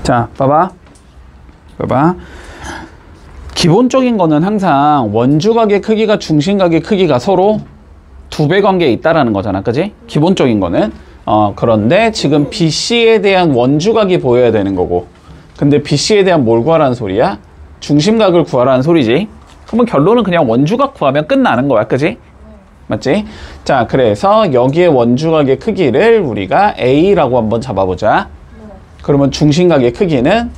자, 봐봐. 기본적인 거는 항상 원주각의 크기가 중심각의 크기가 서로 2배 관계에 있다라는 거잖아. 그지? 기본적인 거는. 그런데 지금 BC에 대한 원주각이 보여야 되는 거고. 근데 BC에 대한 뭘 구하라는 소리야? 중심각을 구하라는 소리지. 그러면 결론은 그냥 원주각 구하면 끝나는 거야. 그지? 맞지? 자, 그래서 여기에 원주각의 크기를 우리가 A라고 한번 잡아보자. 그러면 중심각의 크기는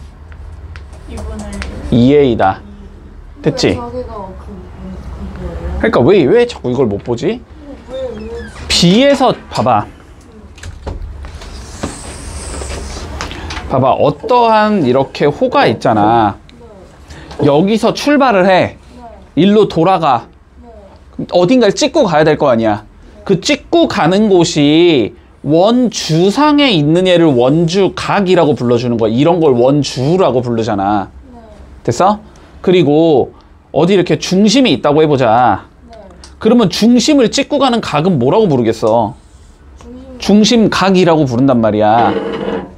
2A다. 됐지? 그러니까 왜 자꾸 이걸 못 보지? B에서 봐봐. 어떠한 이렇게 호가 있잖아. 여기서 출발을 해. 일로 돌아가. 어딘가를 찍고 가야 될 거 아니야. 그 찍고 가는 곳이 원주상에 있는 얘를 원주각이라고 불러주는 거야. 이런 걸 원주라고 부르잖아. 됐어? 그리고 어디 이렇게 중심이 있다고 해보자. 그러면 중심을 찍고 가는 각은 뭐라고 부르겠어? 중심각이라고 부른단 말이야.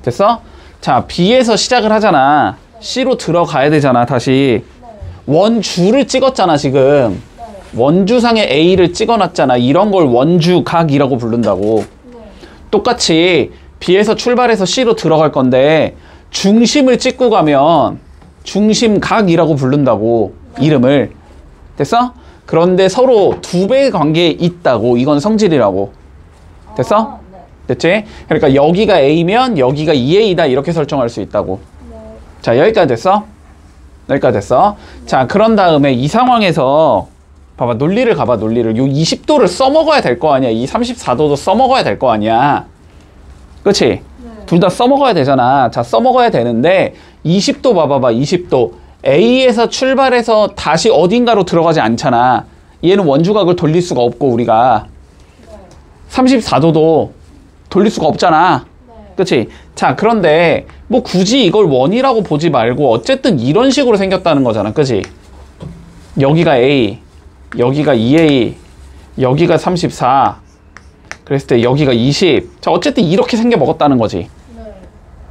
됐어? 자, B에서 시작을 하잖아. C로 들어가야 되잖아. 다시 원주를 찍었잖아. 지금 원주상에 A를 찍어놨잖아. 이런 걸 원주각이라고 부른다고. 똑같이 B에서 출발해서 C로 들어갈 건데 중심을 찍고 가면 중심각이라고 부른다고. 이름을. 됐어? 그런데 서로 2배의 관계에 있다고. 이건 성질이라고. 됐어? 됐지? 그러니까 여기가 A면 여기가 2A다 이렇게 설정할 수 있다고. 자, 여기까지 됐어? 여기까지 됐어? 자, 그런 다음에 이 상황에서 봐봐, 논리를 가봐. 논리를. 요 20도를 써먹어야 될 거 아니야. 이 34도도 써먹어야 될 거 아니야. 그치? 둘 다 써먹어야 되잖아. 자, 써먹어야 되는데 20도 봐봐봐. 20도 A에서 출발해서 다시 어딘가로 들어가지 않잖아. 얘는 원주각을 돌릴 수가 없고 우리가 34도도 돌릴 수가 없잖아. 그치? 자, 그런데 뭐 굳이 이걸 원이라고 보지 말고 어쨌든 이런 식으로 생겼다는 거잖아. 그치? 여기가 A, 여기가 2A, 여기가 34. 그랬을 때 여기가 20. 자, 어쨌든 이렇게 생겨 먹었다는 거지.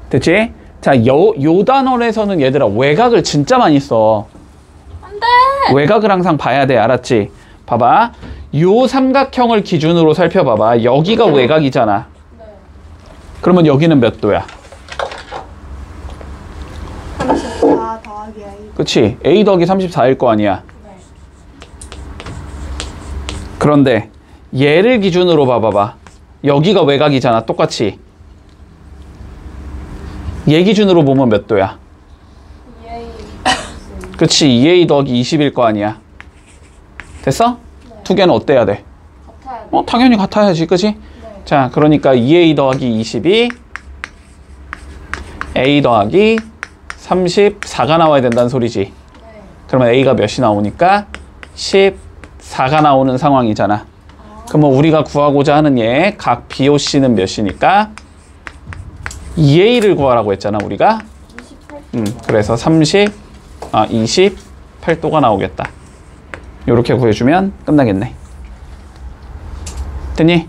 됐지? 자, 요 단원에서는 얘들아 외곽을 진짜 많이 써. 안 돼! 외곽을 항상 봐야 돼. 알았지? 봐봐. 요 삼각형을 기준으로 살펴봐봐. 여기가 외곽이잖아. 그러면 여기는 몇 도야? 34 더하기 A. 그치? A 더하기 34일 거 아니야. 그런데 얘를 기준으로 봐봐봐. 여기가 외곽이잖아. 똑같이. 얘 기준으로 보면 몇 도야? 2A. 그치? 2A 더하기 20일 거 아니야. 됐어? 두 개는 어때야 돼? 같아야 돼. 당연히 같아야지. 그치? 자, 그러니까 2A 더하기 20이 A 더하기 34가 나와야 된다는 소리지. 그러면 A가 몇이 나오니까 14가 나오는 상황이잖아. 그러면 우리가 구하고자 하는 얘 각 BOC는 몇이니까 2A를 구하라고 했잖아. 우리가 28. 그래서 28도가 나오겠다. 요렇게 구해주면 끝나겠네. 됐니?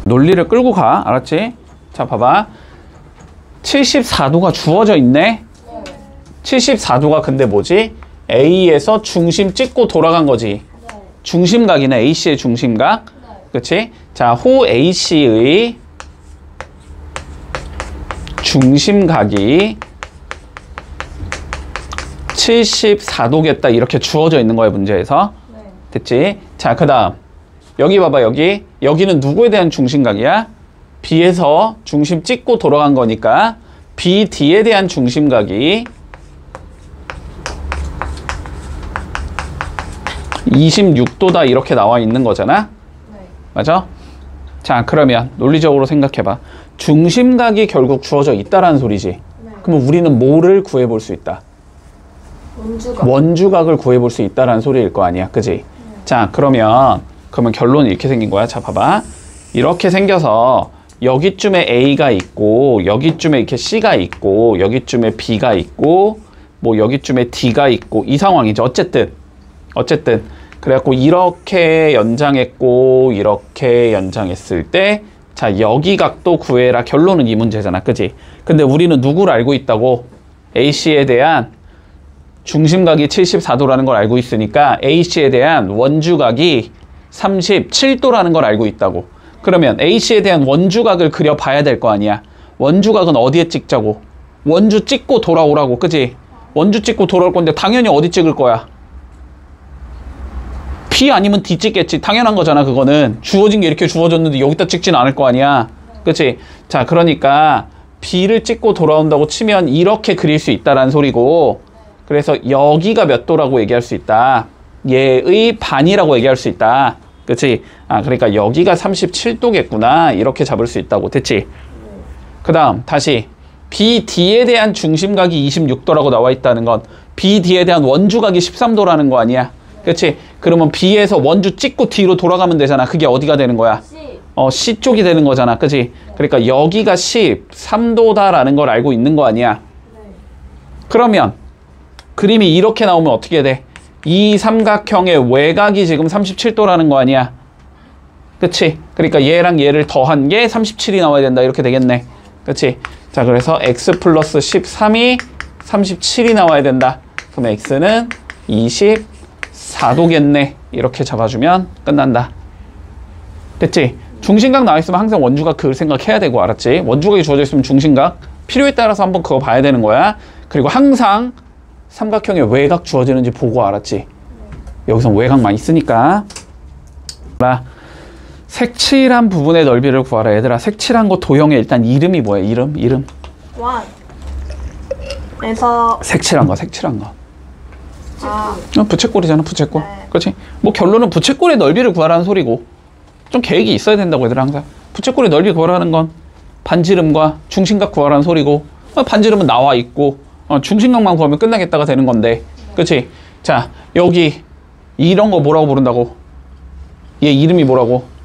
논리를 끌고 가. 알았지? 자, 봐봐. 74도가 주어져 있네. 74도가 근데 뭐지? A에서 중심 찍고 돌아간 거지. 중심각이네. AC의 중심각. 그치? 자, 호 AC의 중심각이 74도겠다. 이렇게 주어져 있는 거야, 문제에서. 됐지? 자, 그 다음. 여기 봐봐. 여기는 누구에 대한 중심각이야? B에서 중심 찍고 돌아간 거니까 BD에 대한 중심각이 26도다 이렇게 나와 있는 거잖아. 맞아? 자, 그러면 논리적으로 생각해봐. 중심각이 결국 주어져 있다라는 소리지. 그러면 우리는 뭐를 구해볼 수 있다? 원주각을 구해볼 수 있다라는 소리일 거 아니야. 그지? 자, 그러면 결론이 이렇게 생긴 거야. 자, 봐봐. 이렇게 생겨서 여기쯤에 A가 있고 여기쯤에 이렇게 C가 있고 여기쯤에 B가 있고 뭐 여기쯤에 D가 있고 이 상황이죠. 어쨌든 그래갖고 이렇게 연장했고 이렇게 연장했을 때 자, 여기각도 구해라. 결론은 이 문제잖아. 그지? 근데 우리는 누구를 알고 있다고? AC에 대한 중심각이 74도라는 걸 알고 있으니까 AC에 대한 원주각이 37도라는 걸 알고 있다고. 그러면 AC에 대한 원주각을 그려봐야 될 거 아니야. 원주각은 어디에 찍자고? 원주 찍고 돌아오라고. 그지? 원주 찍고 돌아올 건데 당연히 어디 찍을 거야? B 아니면 D 찍겠지. 당연한 거잖아. 그거는 주어진 게 이렇게 주어졌는데 여기다 찍진 않을 거 아니야. 그치? 자, 그러니까 B를 찍고 돌아온다고 치면 이렇게 그릴 수 있다라는 소리고, 그래서 여기가 몇 도라고 얘기할 수 있다. 얘의 반이라고 얘기할 수 있다. 그치? 아, 그러니까 여기가 37도겠구나. 이렇게 잡을 수 있다고. 됐지? 그 다음 다시 BD에 대한 중심각이 26도라고 나와 있다는 건 BD에 대한 원주각이 13도라는 거 아니야. 그치? 그러면 B에서 원주 찍고 D로 돌아가면 되잖아. 그게 어디가 되는 거야? C. C 쪽이 되는 거잖아. 그치? 그러니까 여기가 13도다라는 걸 알고 있는 거 아니야. 그러면 그림이 이렇게 나오면 어떻게 돼? 이 삼각형의 외곽이 지금 37도라는 거 아니야. 그치? 그러니까 얘랑 얘를 더한 게 37이 나와야 된다. 이렇게 되겠네. 그치? 자, 그래서 x 플러스 13이 37이 나와야 된다. 그럼 x는 24도겠네. 이렇게 잡아주면 끝난다. 됐지? 중심각 나와 있으면 항상 원주각 그 생각해야 되고, 알았지? 원주각이 주어져 있으면 중심각 필요에 따라서 한번 그거 봐야 되는 거야. 그리고 항상 삼각형의 외곽 주어지는지 보고, 알았지? 여기서 외곽 많이 쓰니까. 색칠한 부분의 넓이를 구하라. 얘들아, 색칠한 거 도형의 일단 이름이 뭐야? 이름. 원. 에서 색칠한 거. 부채꼴이잖아, 부채꼴. 네. 그렇지? 뭐 결론은 부채꼴의 넓이를 구하라는 소리고, 좀 계획이 있어야 된다고 얘들아, 항상. 부채꼴의 넓이 구하라는 건 반지름과 중심각 구하라는 소리고, 반지름은 나와 있고, 중심각만 구하면 끝나겠다가 되는 건데, 그렇지? 자, 여기 이런 거 뭐라고 부른다고? 얘 이름이 뭐라고?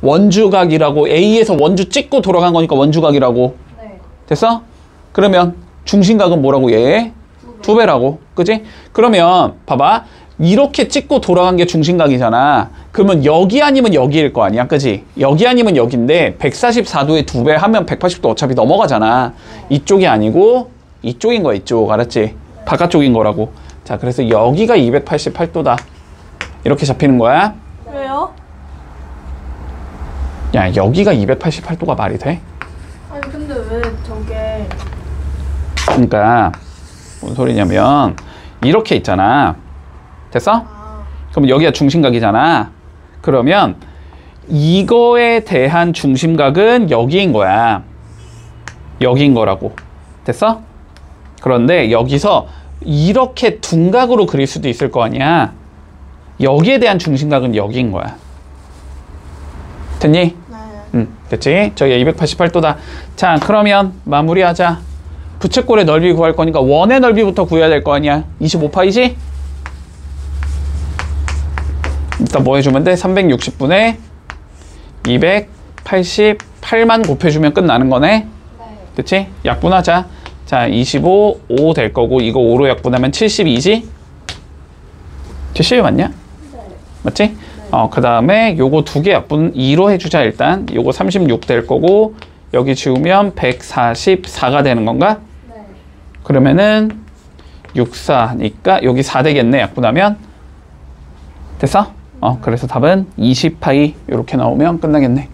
원주각이라고. A에서 원주 찍고 돌아간 거니까 원주각이라고. 네. 됐어? 그러면 중심각은 뭐라고? 얘 2배라고. 그치? 그러면 봐봐, 이렇게 찍고 돌아간 게 중심각이잖아. 그러면 여기 아니면 여기일 거 아니야. 그치? 여기 아니면 여기인데 144도에 2배 하면 180도 어차피 넘어가잖아. 이쪽이 아니고 이쪽인 거야. 이쪽. 알았지? 바깥쪽인 거라고. 자, 그래서 여기가 288도다. 이렇게 잡히는 거야. 왜요? 야, 여기가 288도가 말이 돼? 아니 근데 왜 저게 그러니까 뭔 소리냐면 이렇게 있잖아. 됐어? 그럼 여기가 중심각이잖아. 그러면 이거에 대한 중심각은 여기인 거야. 여기인 거라고. 됐어? 그런데 여기서 이렇게 둔각으로 그릴 수도 있을 거 아니야. 여기에 대한 중심각은 여기인 거야. 됐니? 네. 됐지? 저기가 288도다. 자, 그러면 마무리하자. 부채꼴의 넓이 구할 거니까 원의 넓이부터 구해야 될 거 아니야. 25파이지? 일단 뭐 해주면 돼? 360분의 288만 곱해주면 끝나는 거네. 네. 그치? 약분하자. 자, 25, 5 될 거고, 이거 5로 약분하면 72지? 70이 맞냐? 네. 맞지? 그 다음에 요거 두 개 약분 2로 해주자. 일단 요거 36 될 거고, 여기 지우면 144가 되는 건가? 네. 그러면은 64니까 여기 4 되겠네. 약분하면. 됐어? 그래서 답은 20파이 이렇게 나오면 끝나겠네.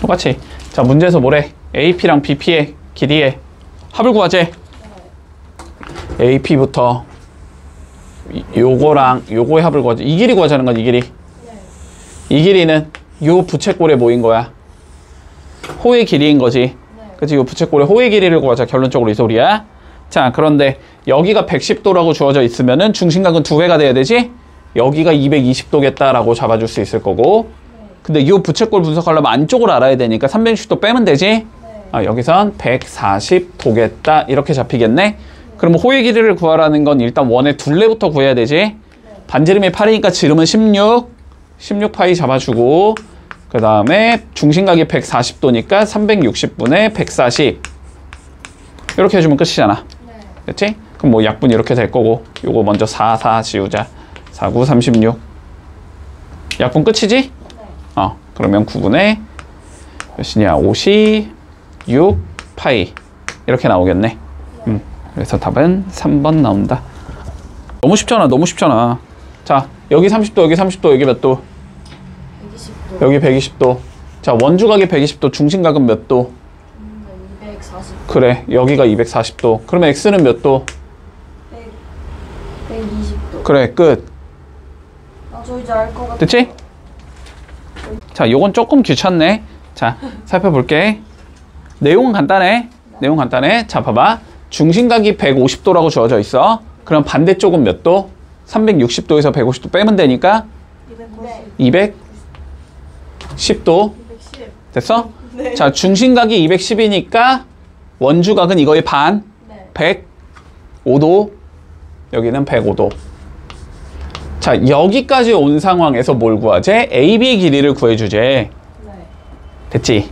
똑같이. 자, 문제에서 뭐래? AP랑 BP의 길이의 합을 구하재. AP부터 요거랑 요거의 합을 구하자. 이 길이 구하자는 거지. 이 길이. 이 길이는 요 부채꼴에 뭐인 거야? 호의 길이인 거지. 그치? 요 부채꼴의 호의 길이를 구하자. 결론적으로 이 소리야. 자, 그런데 여기가 110도라고 주어져 있으면은 중심각은 2배가 돼야 되지? 여기가 220도겠다라고 잡아줄 수 있을 거고. 근데 이 부채꼴 분석하려면 안쪽을 알아야 되니까 360도 빼면 되지? 여기선 140도겠다. 이렇게 잡히겠네? 그럼 호의 길이를 구하라는 건 일단 원의 둘레부터 구해야 되지? 반지름이 8이니까 지름은 16파이 잡아주고, 그 다음에 중심각이 140도니까 360분의 140. 이렇게 해주면 끝이잖아. 그치? 그럼 뭐 약분 이렇게 될 거고, 요거 먼저 4 지우자. 4, 9, 36. 약분 끝이지? 그러면 9분의 몇이냐? 56파이 이렇게 나오겠네. 그래서 답은 3번 나온다. 너무 쉽잖아. 너무 쉽잖아. 자, 여기 30도, 여기 30도, 여기 몇 도? 120도. 여기 120도. 자, 원주각이 120도, 중심각은 몇 도? 240. 그래, 여기가 240도. 그러면 x는 몇 도? 120도. 그래, 끝. 저 이제 알 것 같아. 됐지? 자, 요건 조금 귀찮네. 자, 살펴볼게. 내용은 간단해. 내용 간단해. 자, 봐봐. 중심각이 150도라고 주어져 있어. 그럼 반대쪽은 몇 도? 360도에서 150도 빼면 되니까 290. 210도. 210. 됐어? 네. 자, 중심각이 210이니까 원주각은 이거의 반, 네. 105도. 여기는 105도. 자, 여기까지 온 상황에서 뭘 구하재? AB의 길이를 구해주재. 네. 됐지?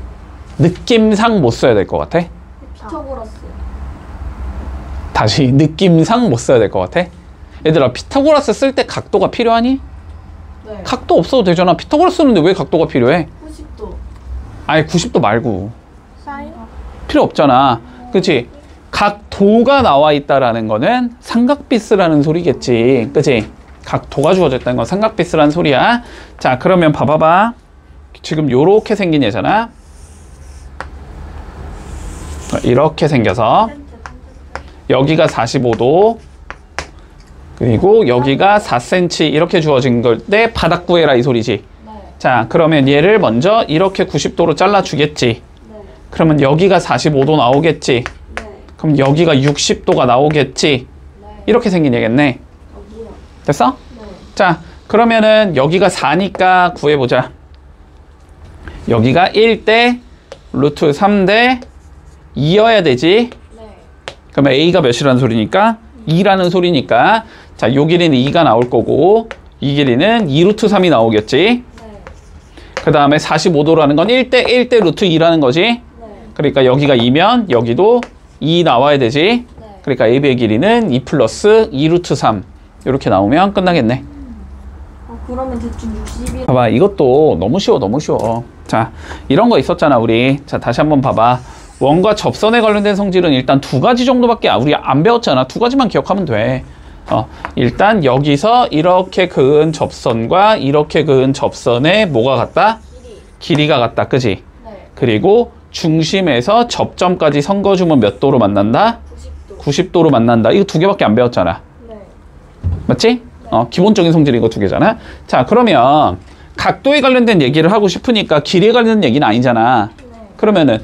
느낌상 못 써야 될 것 같아? 피타고라스. 다시 느낌상 못 써야 될 것 같아? 얘들아, 피타고라스 쓸 때 각도가 필요하니? 네. 각도 없어도 되잖아. 피타고라스 쓰는데 왜 각도가 필요해? 90도. 아니, 90도 말고. 사인? 필요 없잖아. 그치? 각도가 나와 있다라는 거는 삼각비스라는 소리겠지. 그치? 각도가 주어져 있다는 건 삼각비스라는 소리야. 자, 그러면 봐봐봐. 지금 요렇게 생긴 얘잖아. 이렇게 생겨서 여기가 45도 그리고 여기가 4cm 이렇게 주어진 걸 때 바닥 구해라 이 소리지. 네. 자, 그러면 얘를 먼저 이렇게 90도로 잘라주겠지. 네. 그러면 여기가 45도 나오겠지. 네. 그럼 여기가 60도가 나오겠지. 네. 이렇게 생긴 얘겠네. 여기요. 됐어? 네. 자, 그러면은 여기가 4니까 구해보자. 여기가 1대 루트 3대 2여야 되지. 네. 그러면 A가 몇이라는 소리니까? 2라는 소리니까. 자, 요 길이는 2가 나올 거고 이 길이는 2루트 3이 나오겠지. 네. 그 다음에 45도라는 건 1대 1대 루트 2라는 거지. 네. 그러니까 여기가 2면 여기도 2 나와야 되지. 네. 그러니까 AB의 길이는 2 플러스 2루트 3 이렇게 나오면 끝나겠네. 그러면 대충 60이. 봐봐, 이것도 너무 쉬워. 너무 쉬워. 자, 이런 거 있었잖아 우리. 자, 다시 한번 봐봐. 원과 접선에 관련된 성질은 일단 두 가지 정도밖에 우리 안 배웠잖아. 두 가지만 기억하면 돼. 일단 여기서 이렇게 그은 접선과 이렇게 그은 접선의 뭐가 같다? 길이가 같다. 그지? 네. 그리고 중심에서 접점까지 선 그어주면 몇 도로 만난다? 90도. 90도로 만난다. 이거 두 개밖에 안 배웠잖아. 네. 맞지? 기본적인 성질이 이거 두 개잖아. 자, 그러면 각도에 관련된 얘기를 하고 싶으니까 길이에 관련된 얘기는 아니잖아. 네. 그러면은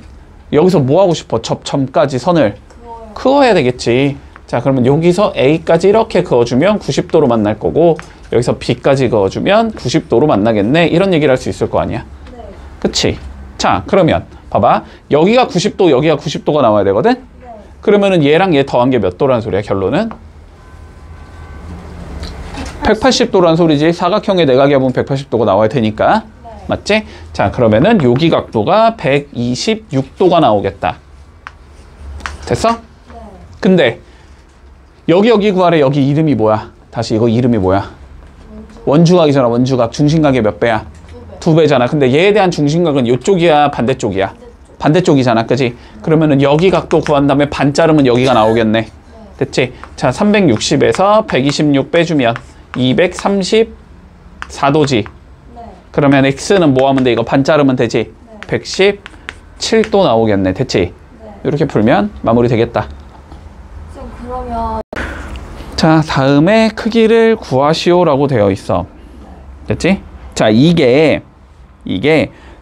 여기서 뭐 하고 싶어? 접점까지 선을 그거요. 그어야 되겠지. 자, 그러면 여기서 A까지 이렇게 그어주면 90도로 만날 거고 여기서 B까지 그어주면 90도로 만나겠네. 이런 얘기를 할 수 있을 거 아니야. 네. 그치? 자, 그러면 봐봐. 여기가 90도, 여기가 90도가 나와야 되거든? 네. 그러면은 얘랑 얘 더한 게 몇 도라는 소리야, 결론은? 180도라는 소리지. 사각형의 내각이 하면 180도가 나와야 되니까. 네. 맞지? 자, 그러면은 여기 각도가 126도가 나오겠다. 됐어? 네. 근데 여기 구하래. 여기 이름이 뭐야? 다시 이거 이름이 뭐야? 원주각이잖아. 원주각. 중심각의 몇 배야? 2배. 2배잖아. 근데 얘에 대한 중심각은 이쪽이야, 반대쪽이야? 반대쪽이잖아. 그지? 그러면은 여기 각도 구한 다음에 반 자르면 여기가 나오겠네. 됐지? 자, 360에서 126 빼주면 234도지. 네. 그러면 x는 뭐 하면 돼? 이거 반 자르면 되지? 네. 117도 나오겠네. 됐지? 네. 이렇게 풀면 마무리 되겠다. 쌤 그러면 자, 다음에 크기를 구하시오라고 되어 있어. 됐지? 자, 이게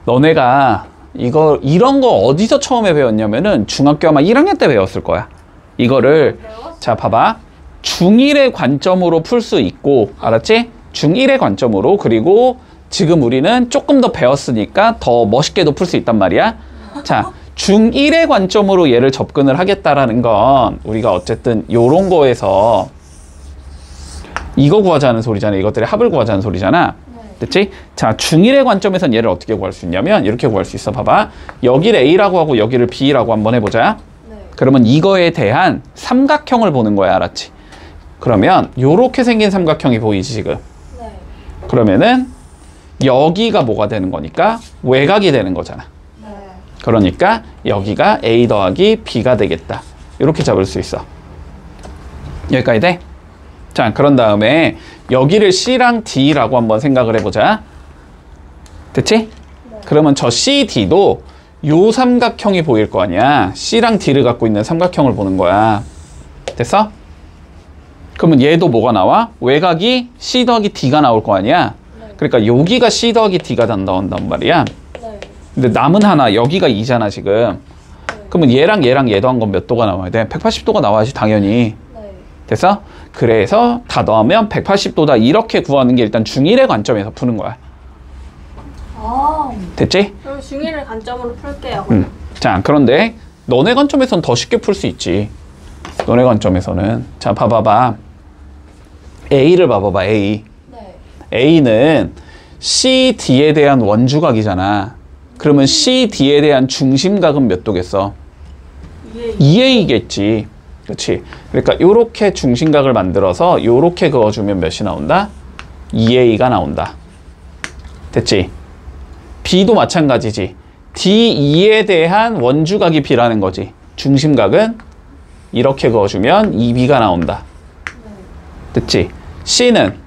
너네가 이런 거 어디서 처음에 배웠냐면은 중학교 아마 1학년 때 배웠을 거야. 이거를 자, 봐봐. 중1의 관점으로 풀 수 있고, 알았지? 중1의 관점으로. 그리고 지금 우리는 조금 더 배웠으니까 더 멋있게도 풀 수 있단 말이야. 자, 중1의 관점으로 얘를 접근을 하겠다라는 건 우리가 어쨌든 요런 거에서 이거 구하자는 소리잖아. 이것들의 합을 구하자는 소리잖아. 됐지? 자, 중1의 관점에선 얘를 어떻게 구할 수 있냐면 이렇게 구할 수 있어. 봐봐. 여기를 A라고 하고 여기를 B라고 한번 해보자. 네. 그러면 이거에 대한 삼각형을 보는 거야. 알았지? 그러면 요렇게 생긴 삼각형이 보이지 지금. 네. 그러면은 여기가 뭐가 되는 거니까 외곽이 되는 거잖아. 네. 그러니까 여기가 A 더하기 B가 되겠다. 이렇게 잡을 수 있어. 여기까지 돼? 자, 그런 다음에 여기를 C랑 D라고 한번 생각을 해보자. 됐지? 그러면 저 CD도 요 삼각형이 보일 거 아니야. C랑 D를 갖고 있는 삼각형을 보는 거야. 됐어? 그러면 얘도 뭐가 나와? 외곽이 C 더하기 D가 나올 거 아니야. 그러니까 여기가 C 더하기 D가 나온단 말이야. 네. 근데 남은 하나, 여기가 2잖아 지금. 그러면 얘랑 얘도 한 건 몇 도가 나와야 돼? 180도가 나와야지 당연히. 네. 됐어? 그래서 다 넣으면 180도다 이렇게 구하는 게 일단 중1의 관점에서 푸는 거야. 아. 됐지? 그럼 중1을 관점으로 풀게요. 자, 그런데 너네 관점에서는 더 쉽게 풀 수 있지. 너네 관점에서는. 자, 봐봐봐. A를 봐봐봐, A. 네. A는 CD에 대한 원주각이잖아. 그러면 CD에 대한 중심각은 몇 도겠어? 2A겠지. 그렇지? 그러니까 요렇게 중심각을 만들어서 요렇게 그어주면 몇이 나온다? 2A가 나온다. 됐지? B도 마찬가지지. D2에 대한 원주각이 B라는 거지. 중심각은 이렇게 그어주면 2B가 나온다. 됐지? C는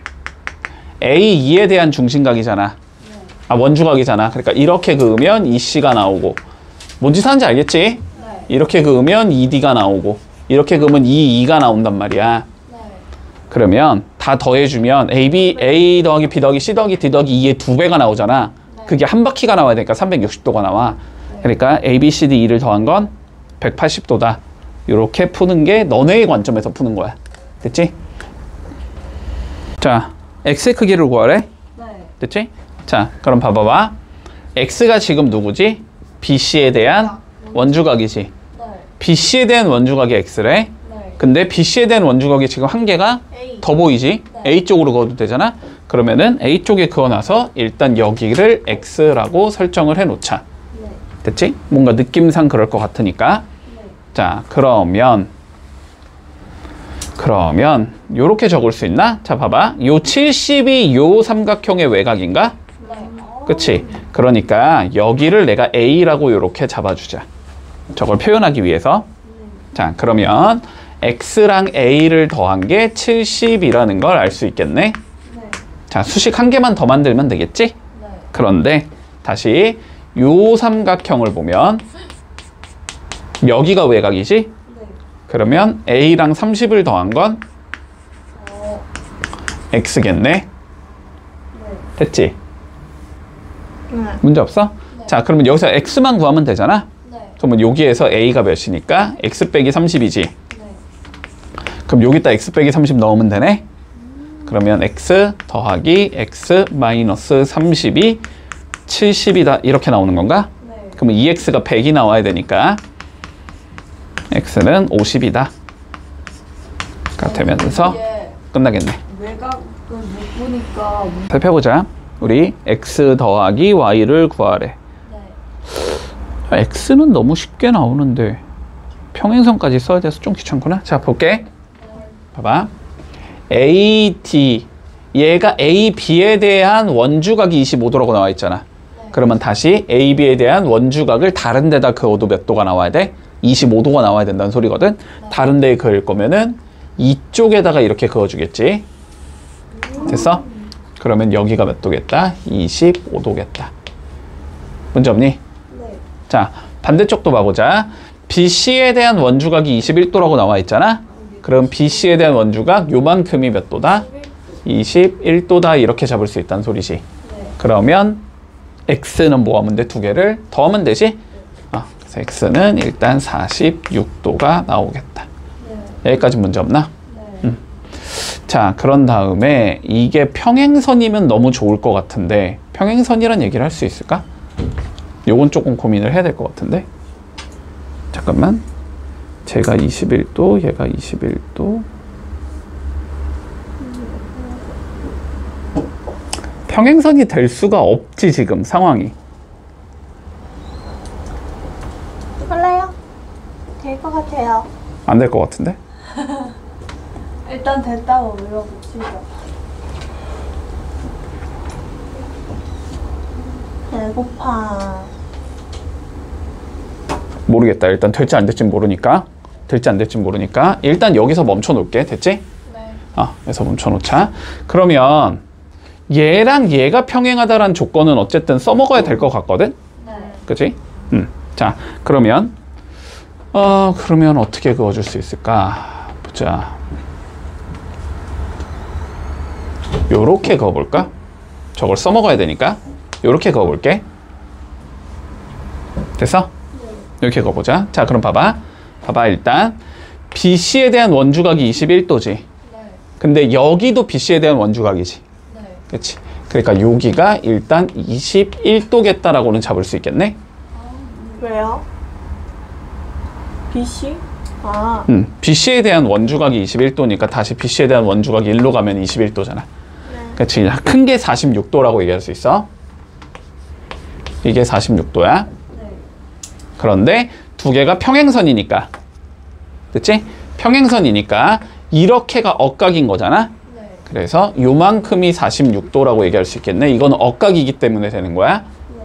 A2에 대한 중심각이잖아. 아, 원주각이잖아. 그러니까 이렇게 그으면 2C가 나오고. 뭔 짓 하는지 알겠지? 네. 이렇게 그으면 2D가 나오고. 이렇게 그으면 2가 나온단 말이야. 네. 그러면 다 더해주면 A 더하기 B 더하기 C 더하기 D 더하기 2의 2배가 나오잖아. 그게 한 바퀴가 나와야 되니까 360도가 나와. 그러니까 A, B, C, D, E를 더한 건 180도다. 이렇게 푸는 게 너네의 관점에서 푸는 거야. 됐지? 자, X의 크기를 구하래. 네. 됐지? 자, 그럼 봐봐봐. X가 지금 누구지? BC에 대한 원주각이지. 네. BC에 대한 원주각이 X래. 네. 근데 BC에 대한 원주각이 지금 한 개가 A. 더 보이지? 네. A 쪽으로 그어도 되잖아? 그러면은 A 쪽에 그어놔서 일단 여기를 X라고 설정을 해놓자. 네. 됐지? 뭔가 느낌상 그럴 것 같으니까. 네. 자, 그러면 요렇게 적을 수 있나? 자, 봐봐. 요 70이 요 삼각형의 외곽인가? 네. 그치? 그러니까 여기를 내가 A라고 요렇게 잡아주자. 저걸 표현하기 위해서. 자, 그러면 X랑 A를 더한 게 70이라는 걸 알 수 있겠네? 네. 자, 수식 한 개만 더 만들면 되겠지? 네. 그런데 다시 요 삼각형을 보면 여기가 외곽이지? 네. 그러면 A랑 30을 더한 건 어. X겠네? 네. 됐지? 네. 문제 없어? 네. 자, 그러면 여기서 X만 구하면 되잖아? 네. 그러면 여기에서 A가 몇이니까 X 빼기 30이지? 네. 그럼 여기다 X 빼기 30 넣으면 되네? 그러면 X 더하기 X 마이너스 30이 70이다 이렇게 나오는 건가? 네. 그러면 2X가 100이 나와야 되니까 X는 50이다 가 되면서 이게 끝나겠네. 외곽을 못 보니까 살펴보자. 우리 X 더하기 Y를 구하래. 네. X는 너무 쉽게 나오는데 평행선까지 써야 돼서 좀 귀찮구나. 자, 볼게. 봐봐. AD 얘가 AB에 대한 원주각이 25도라고 나와 있잖아. 그러면 다시 AB에 대한 원주각을 다른 데다 그어도 몇 도가 나와야 돼? 25도가 나와야 된다는 소리거든. 다른 데에 그을 거면은 이쪽에다가 이렇게 그어주겠지. 됐어? 그러면 여기가 몇 도겠다? 25도겠다. 문제 없니? 네. 자, 반대쪽도 봐보자. BC에 대한 원주각이 21도라고 나와 있잖아. 그럼 BC에 대한 원주각 요만큼이 몇 도다? 21도다 이렇게 잡을 수 있다는 소리지. 네. 그러면 X는 뭐 하면 돼? 두 개를 더하면 되지? 그래서 X는 일단 46도가 나오겠다. 네. 여기까지 문제 없나? 네. 자, 그런 다음에 이게 평행선이면 너무 좋을 것 같은데 평행선이란 얘기를 할 수 있을까? 요건 조금 고민을 해야 될 것 같은데. 잠깐만. 제가 21도, 얘가 21도. 평행선이 될 수가 없지, 지금 상황이. 할래요? 될 것 같아요. 안 될 것 같은데? 일단 됐다고 물어보시죠. 배고파. 모르겠다. 일단 될지 안 될지 모르니까. 될지 안 될지 모르니까 일단 여기서 멈춰 놓을게. 됐지? 네. 여기서 멈춰 놓자. 그러면 얘랑 얘가 평행하다라는 조건은 어쨌든 써먹어야 될 것 같거든? 네. 그치? 자, 그러면 어떻게 그어줄 수 있을까? 보자. 요렇게 그어볼까? 저걸 써먹어야 되니까 요렇게 그어볼게. 됐어? 이렇게 그어보자. 자, 그럼 봐봐. 일단 BC에 대한 원주각이 21도지. 네. 근데 여기도 BC에 대한 원주각이지. 네. 그치? 그러니까 여기가 일단 21도겠다라고는 잡을 수 있겠네? 왜요? BC? 아. BC에 대한 원주각이 21도니까 다시 BC에 대한 원주각이 1로 가면 21도잖아. 네. 그치? 큰 게 46도라고 얘기할 수 있어. 이게 46도야. 네. 그런데 두 개가 평행선이니까. 그치? 평행선이니까 이렇게가 억각인 거잖아. 네. 그래서 요만큼이 46도라고 얘기할 수 있겠네. 이건 억각이기 때문에 되는 거야. 네.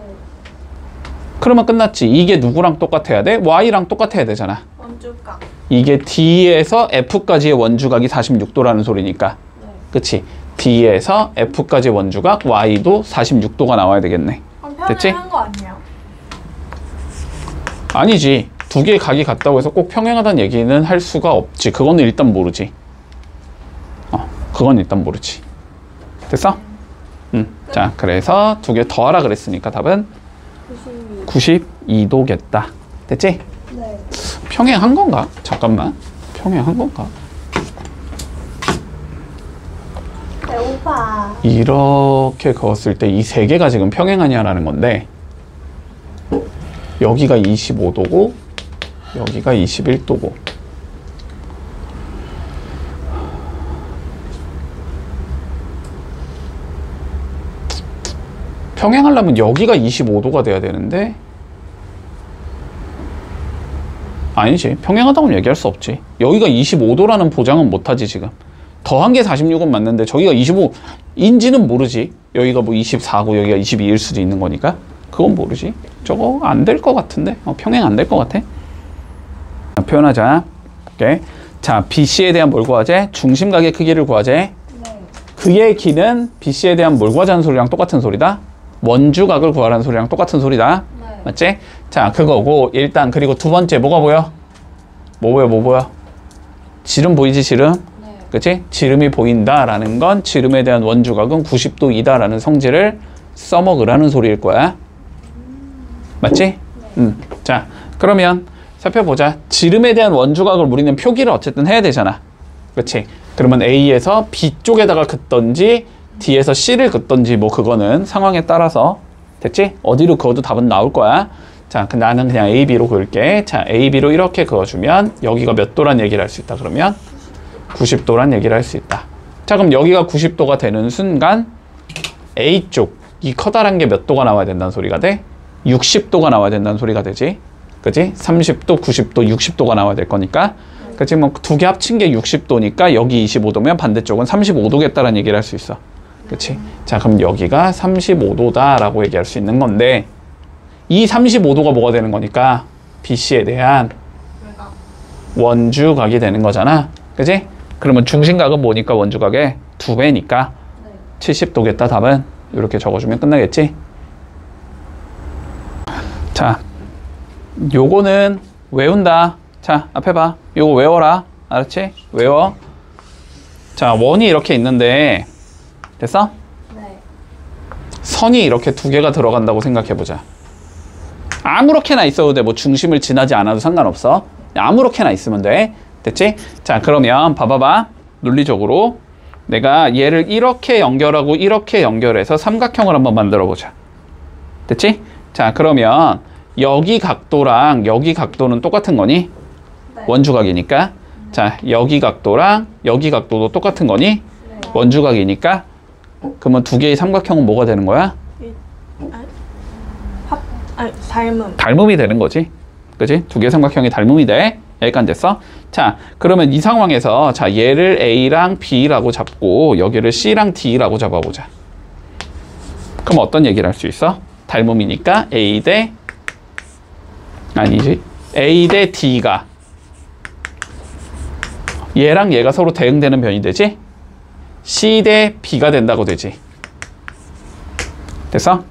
그러면 끝났지. 이게 누구랑 똑같아야 돼? Y랑 똑같아야 되잖아. 원주각. 이게 D에서 F까지의 원주각이 46도라는 소리니까. 네. 그치? D에서 F까지의 원주각 Y도 46도가 나와야 되겠네. 그럼 됐지? 평행한 거 아니에요? 아니지. 두 개의 각이 같다고 해서 꼭 평행하다는 얘기는 할 수가 없지. 그거는 일단 모르지. 그건 일단 모르지. 됐어? 자, 그래서 두 개 더하라 그랬으니까 답은 92도겠다. 됐지? 네. 평행한 건가? 잠깐만. 평행한 건가? 배고파. 이렇게 그었을 때 이 세 개가 지금 평행하냐라는 건데 여기가 25도고 여기가 21도고 평행하려면 여기가 25도가 돼야 되는데 아니지. 평행하다고 얘기할 수 없지. 여기가 25도라는 보장은 못하지 지금. 더한 게 46은 맞는데 저기가 25인지는 모르지. 여기가 뭐 24고 여기가 22일 수도 있는 거니까 그건 모르지. 저거 안 될 것 같은데 평행 안 될 것 같아. 표현하자. 오케이. 자, BC에 대한 뭘 구하재? 중심각의 크기를 구하재. 네. 그의 길은 BC에 대한 뭘 구하자는 소리랑 똑같은 소리다. 원주각을 구하라는 소리랑 똑같은 소리다. 네. 맞지? 자, 그거고 일단 그리고 두 번째 뭐가 보여? 뭐 보여? 지름 보이지, 지름? 네. 그치? 지름이 보인다라는 건 지름에 대한 원주각은 90도이다라는 성질을 써먹으라는 소리일 거야. 맞지? 자, 그러면 살펴보자. 지름에 대한 원주각을 우리는 표기를 어쨌든 해야 되잖아. 그치? 그러면 A에서 B 쪽에다가 긋던지 D에서 C를 긋던지 뭐 그거는 상황에 따라서 됐지? 어디로 그어도 답은 나올 거야. 자, 나는 그냥 A, B로 그을게. 자, A, B로 이렇게 그어주면 여기가 몇 도란 얘기를 할 수 있다. 그러면 90도란 얘기를 할 수 있다. 자, 그럼 여기가 90도가 되는 순간 A 쪽, 이 커다란 게 몇 도가 나와야 된다는 소리가 돼? 60도가 나와야 된다는 소리가 되지. 그치? 30도, 90도, 60도가 나와야 될 거니까. 그치? 뭐 두 개 합친 게 60도니까 여기 25도면 반대쪽은 35도겠다라는 얘기를 할 수 있어. 그치? 자, 그럼 여기가 35도다라고 얘기할 수 있는 건데 이 35도가 뭐가 되는 거니까 BC에 대한 원주각이 되는 거잖아. 그치? 그러면 중심각은 뭐니까 원주각의 2배니까 70도겠다 답은. 이렇게 적어주면 끝나겠지? 자, 요거는 외운다. 자, 앞에 봐. 요거 외워라. 알았지? 외워. 자, 원이 이렇게 있는데 됐어? 네. 선이 이렇게 두 개가 들어간다고 생각해보자. 아무렇게나 있어도 돼. 뭐 중심을 지나지 않아도 상관없어. 아무렇게나 있으면 돼. 됐지? 자, 그러면 봐봐봐. 논리적으로 내가 얘를 이렇게 연결하고 이렇게 연결해서 삼각형을 한번 만들어보자. 됐지? 자, 그러면 여기 각도랑 여기 각도는 똑같은 거니? 네. 원주각이니까. 자, 여기 각도랑 여기 각도도 똑같은 거니? 네. 원주각이니까. 그러면 두 개의 삼각형은 뭐가 되는 거야? 닮음. 닮음이 되는 거지. 그치? 두 개의 삼각형이 닮음이 돼. 여기까지 됐어? 자, 그러면 이 상황에서 자, 얘를 A랑 B라고 잡고 여기를 C랑 D라고 잡아보자. 그럼 어떤 얘기를 할 수 있어? 닮음이니까 A 대 아니지. A 대 D가 얘랑 얘가 서로 대응되는 변이 되지? C 대 B가 된다고 되지. 됐어?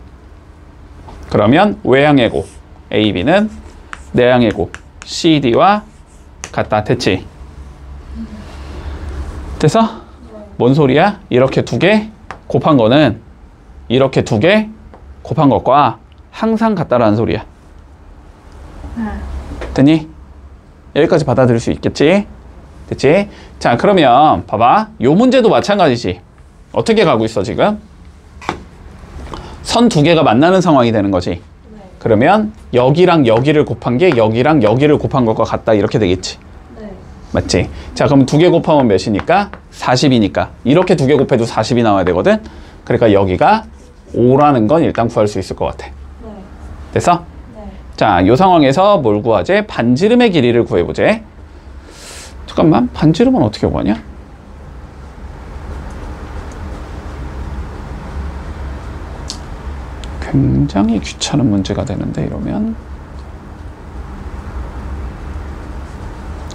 그러면 외향의 곱 A, B는 내향의 곱 C, D와 같다. 됐지? 됐어? 뭔 소리야? 이렇게 두 개 곱한 거는 이렇게 두 개 곱한 것과 항상 같다라는 소리야. 됐니? 여기까지 받아들일 수 있겠지? 됐지? 자, 그러면 봐봐. 요 문제도 마찬가지지. 어떻게 가고 있어 지금? 선 두 개가 만나는 상황이 되는 거지. 그러면 여기랑 여기를 곱한 게 여기랑 여기를 곱한 것과 같다 이렇게 되겠지. 네. 맞지? 자, 그럼 두 개 곱하면 몇이니까? 40이니까 이렇게 두 개 곱해도 40이 나와야 되거든. 그러니까 여기가 5라는 건 일단 구할 수 있을 것 같아. 네. 됐어? 네. 자, 이 상황에서 뭘 구하지? 반지름의 길이를 구해보지. 잠깐만, 반지름은 어떻게 구하냐? 굉장히 귀찮은 문제가 되는데 이러면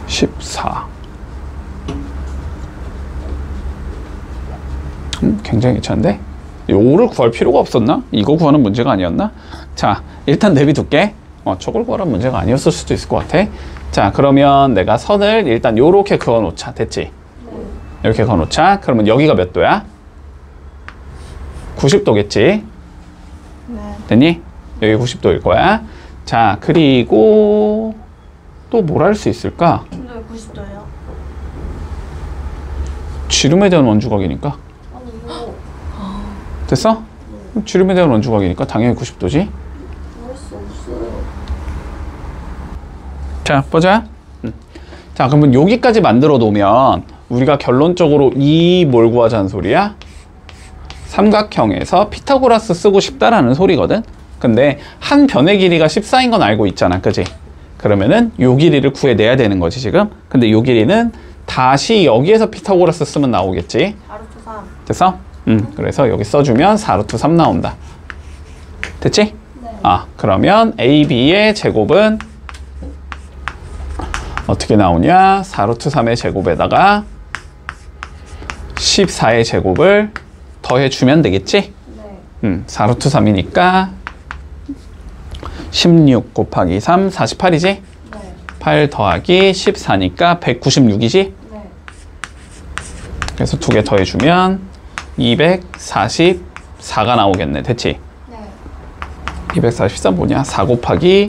14. 굉장히 귀찮은데? 5를 구할 필요가 없었나? 이거 구하는 문제가 아니었나? 자, 일단 내비둘게. 저걸 구하라는 문제가 아니었을 수도 있을 것 같아. 자, 그러면 내가 선을 일단 요렇게 그어놓자. 됐지? 이렇게 그어놓자. 그러면 여기가 몇 도야? 90도겠지? 네. 됐니? 여기 90도일 거야. 자, 그리고 또 뭘 할 수 있을까? 근데 왜 90도예요? 지름에 대한 원주각이니까. 아니 이거 됐어? 지름에 대한 원주각이니까 당연히 90도지. 구할 수 없어요. 자, 보자. 자, 그러면 여기까지 만들어 놓으면 우리가 결론적으로 이 뭘 구하자는 소리야? 삼각형에서 피타고라스 쓰고 싶다라는 소리거든. 근데 한 변의 길이가 14인 건 알고 있잖아. 그지? 그러면은 요 길이를 구해내야 되는 거지 지금. 근데 요 길이는 다시 여기에서 피타고라스 쓰면 나오겠지. 4루트 3. 됐어? 그래서 여기 써주면 4루트 3 나온다. 됐지? 네. 그러면 AB의 제곱은 어떻게 나오냐? 4루트 3의 제곱에다가 14의 제곱을 더해주면 되겠지? 네. 4루트 3이니까 16 곱하기 3, 48이지? 네. 8 더하기 14니까 196이지? 네. 그래서 두 개 더해주면 244가 나오겠네. 됐지? 네. 244 뭐냐? 4 곱하기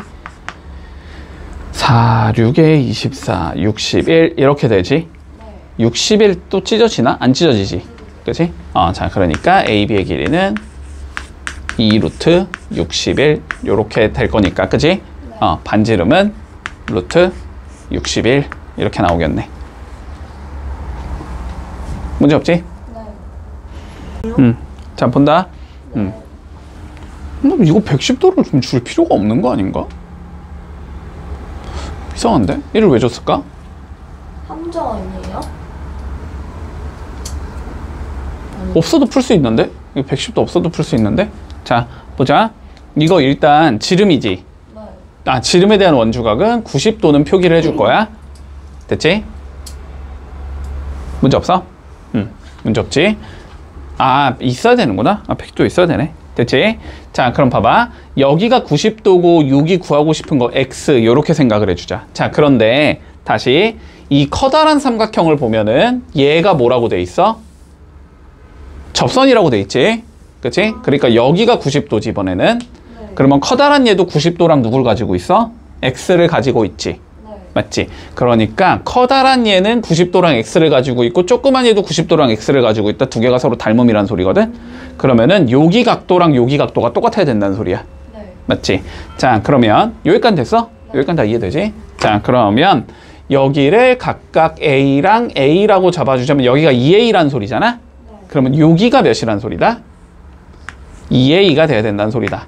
4, 6에 24, 61 이렇게 되지? 네. 61 또 찢어지나? 안 찢어지지? 그치? 자, 그러니까 AB의 길이는 2루트 61 요렇게 될 거니까, 그치? 반지름은 루트 61 이렇게 나오겠네. 문제 없지? 네. 자, 본다. 네. 이거 110도를 좀 줄 필요가 없는 거 아닌가? 이상한데? 얘를 왜 줬을까? 함정 아니에요? 없어도 풀 수 있는데? 이거 110도 없어도 풀 수 있는데? 자, 보자. 이거 일단 지름이지? 네. 지름에 대한 원주각은 90도는 표기를 해줄 거야. 됐지? 문제 없어? 문제 없지? 있어야 되는구나. 100도 있어야 되네. 됐지? 자, 그럼 봐봐. 여기가 90도고 여기 구하고 싶은 거 X 요렇게 생각을 해주자. 자, 그런데 다시 이 커다란 삼각형을 보면은 얘가 뭐라고 돼 있어? 접선이라고 돼 있지? 그치? 그러니까 여기가 90도지 이번에는. 네. 그러면 커다란 얘도 90도랑 누굴 가지고 있어? X를 가지고 있지. 네. 맞지? 그러니까 커다란 얘는 90도랑 X를 가지고 있고 조그만 얘도 90도랑 X를 가지고 있다. 두 개가 서로 닮음이란 소리거든. 그러면은 여기 각도랑 여기 각도가 똑같아야 된다는 소리야. 네. 맞지? 자, 그러면 여기까지 됐어? 여기까지 다 이해되지? 자, 그러면 여기를 각각 A랑 A라고 잡아주자면 여기가 2A라는 소리잖아? 네. 그러면 여기가 몇이란 소리다? 2A가 돼야 된다는 소리다.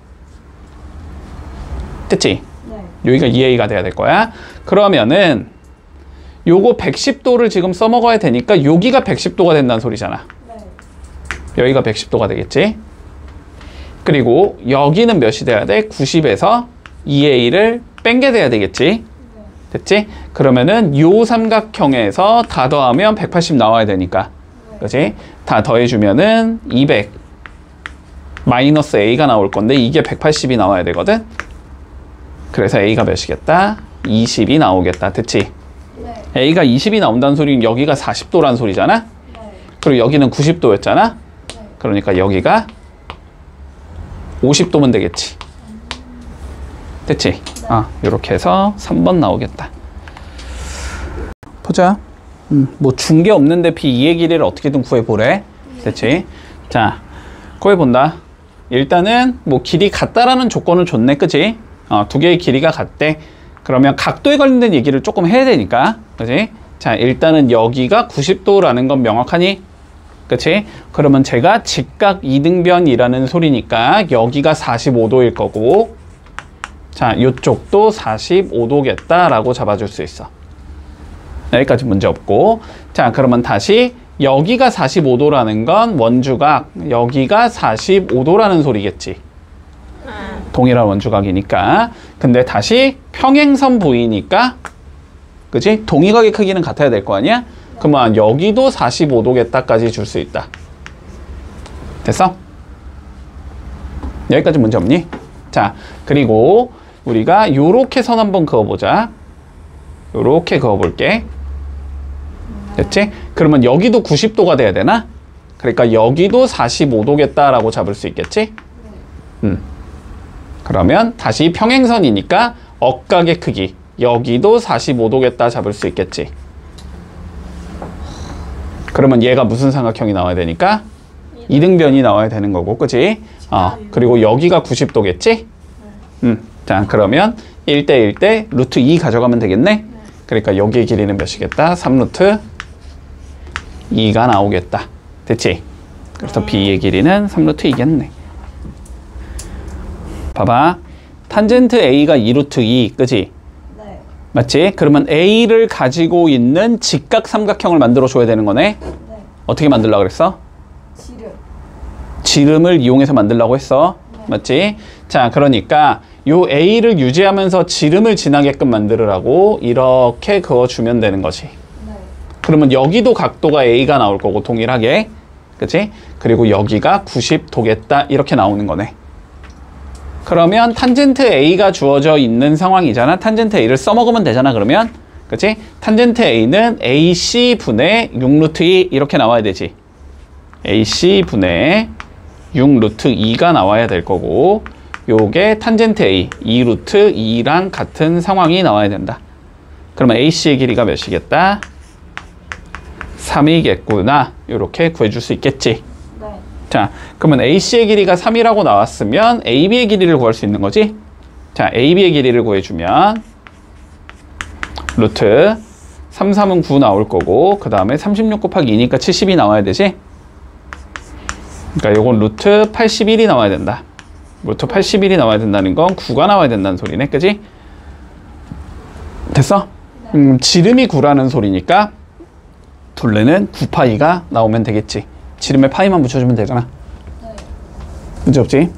됐지? 네. 여기가 2A가 돼야 될 거야. 그러면은 요거 110도를 지금 써먹어야 되니까 여기가 110도가 된다는 소리잖아. 네. 여기가 110도가 되겠지. 그리고 여기는 몇이 돼야 돼? 90에서 2A를 뺀 게 돼야 되겠지. 됐지? 그러면은 요 삼각형에서 다 더하면 180 나와야 되니까. 그치? 다 더해주면은 200 마이너스 A가 나올 건데 이게 180이 나와야 되거든? 그래서 A가 몇이겠다? 20이 나오겠다. 됐지? 네. A가 20이 나온다는 소리는 여기가 40도란 소리잖아? 네. 그리고 여기는 90도였잖아? 네. 그러니까 여기가 50도면 되겠지. 됐지? 아, 요렇게 해서 3번 나오겠다. 보자. 뭐 준 게 없는데 B2의 길이를 어떻게든 구해보래. 됐지? 자, 구해본다. 일단은 뭐 길이 같다라는 조건을 줬네. 그치? 두 개의 길이가 같대. 그러면 각도에 관련된 얘기를 조금 해야 되니까. 그치? 자, 일단은 여기가 90도라는 건 명확하니? 그치? 그러면 제가 직각 이등변이라는 소리니까 여기가 45도일 거고, 자, 요쪽도 45도겠다라고 잡아줄 수 있어. 여기까지 문제 없고. 자, 그러면 다시 여기가 45도라는 건 원주각, 여기가 45도라는 소리겠지. 동일한 원주각이니까. 근데 다시 평행선 부위니까, 그치? 동의각의 크기는 같아야 될 거 아니야? 그러면 여기도 45도겠다까지 줄 수 있다. 됐어? 여기까지 문제 없니? 자, 그리고 우리가 요렇게 선 한번 그어보자. 요렇게 그어볼게. 됐지? 그러면 여기도 90도가 돼야 되나? 그러니까 여기도 45도겠다라고 잡을 수 있겠지? 그러면 다시 평행선이니까 억각의 크기, 여기도 45도겠다 잡을 수 있겠지. 그러면 얘가 무슨 삼각형이 나와야 되니까? 이등변이 나와야 되는 거고, 그치? 그리고 여기가 90도겠지? 자, 그러면 1대 1대 루트 2 가져가면 되겠네? 그러니까 여기의 길이는 몇이겠다? 3루트 2가 나오겠다. 됐지? 그래서 B의 길이는 3루트 2겠네. 봐봐. 탄젠트 A가 2루트 2, 그치? 네. 맞지? 그러면 A를 가지고 있는 직각 삼각형을 만들어 줘야 되는 거네? 네. 어떻게 만들려고 그랬어? 지름. 지름을 이용해서 만들려고 했어. 네. 맞지? 자, 그러니까 요 A를 유지하면서 지름을 지나게끔 만들으라고 이렇게 그어주면 되는 거지. 네. 그러면 여기도 각도가 A가 나올 거고 동일하게. 그치? 그리고 여기가 90도겠다 이렇게 나오는 거네. 그러면 탄젠트 A가 주어져 있는 상황이잖아. 탄젠트 A를 써먹으면 되잖아. 그러면 그치? 탄젠트 A는 AC 분의 6루트 2 이렇게 나와야 되지. AC 분의 6루트 2가 나와야 될 거고, 요게 탄젠트 A 2루트 2랑 같은 상황이 나와야 된다. 그러면 AC의 길이가 몇이겠다? 3이겠구나. 요렇게 구해줄 수 있겠지. 네. 자, 그러면 AC의 길이가 3이라고 나왔으면 AB의 길이를 구할 수 있는 거지? 자, AB의 길이를 구해주면 루트 3, 3은 9 나올 거고, 그 다음에 36 곱하기 2니까 70이 나와야 되지? 그러니까 요건 루트 81이 나와야 된다. 루트 81이 나와야 된다는 건 9가 나와야 된다는 소리네. 그지? 됐어? 지름이 9라는 소리니까 둘레는 9파이가 나오면 되겠지. 지름에 파이만 붙여주면 되잖아. 네. 문제 없지? 네.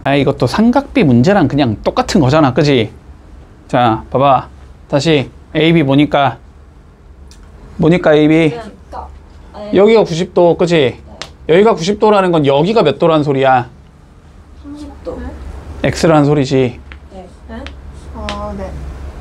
아, 이것도 삼각비 문제랑 그냥 똑같은 거잖아. 그지? 자, 봐봐. 다시 AB 보니까 AB 직각. 아니, 여기가 90도. 그지? 여기가 90도라는 건 여기가 몇 도라는 소리야? 30도. X라는 소리지. 네. 네.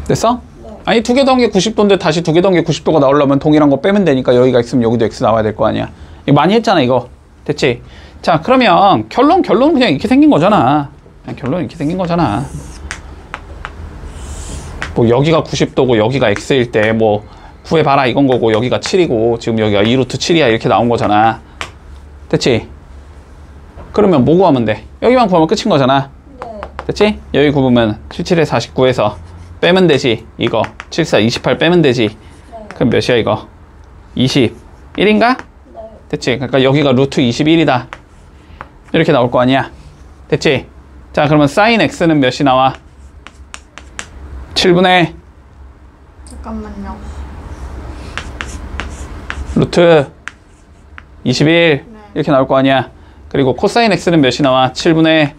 됐어? 네. 아니, 두 개 더한 게 90도인데 다시 두 개 더한 게 90도가 나오려면 동일한 거 빼면 되니까 여기가 X면 여기도 X 나와야 될 거 아니야. 이거 많이 했잖아, 이거. 됐지? 자, 그러면 결론은 그냥 이렇게 생긴 거잖아. 그냥 결론은 이렇게 생긴 거잖아. 뭐 여기가 90도고 여기가 X일 때 뭐 구해봐라 이건 거고, 여기가 7이고 지금 여기가 2루트 7이야 이렇게 나온 거잖아. 됐지? 그러면 뭐 구하면 돼? 여기만 구하면 끝인 거잖아. 네. 됐지? 여기 구하면 77에 49에서 빼면 되지. 이거 74, 28 빼면 되지. 네. 그럼 몇이야 이거? 21인가? 네. 됐지? 그러니까 여기가 루트 21이다. 이렇게 나올 거 아니야. 됐지? 자, 그러면 사인 x는 몇이 나와? 7분의 잠깐만요. 루트 21 이렇게 나올 거 아니야. 그리고 코사인 x는 몇이 나와? 7분의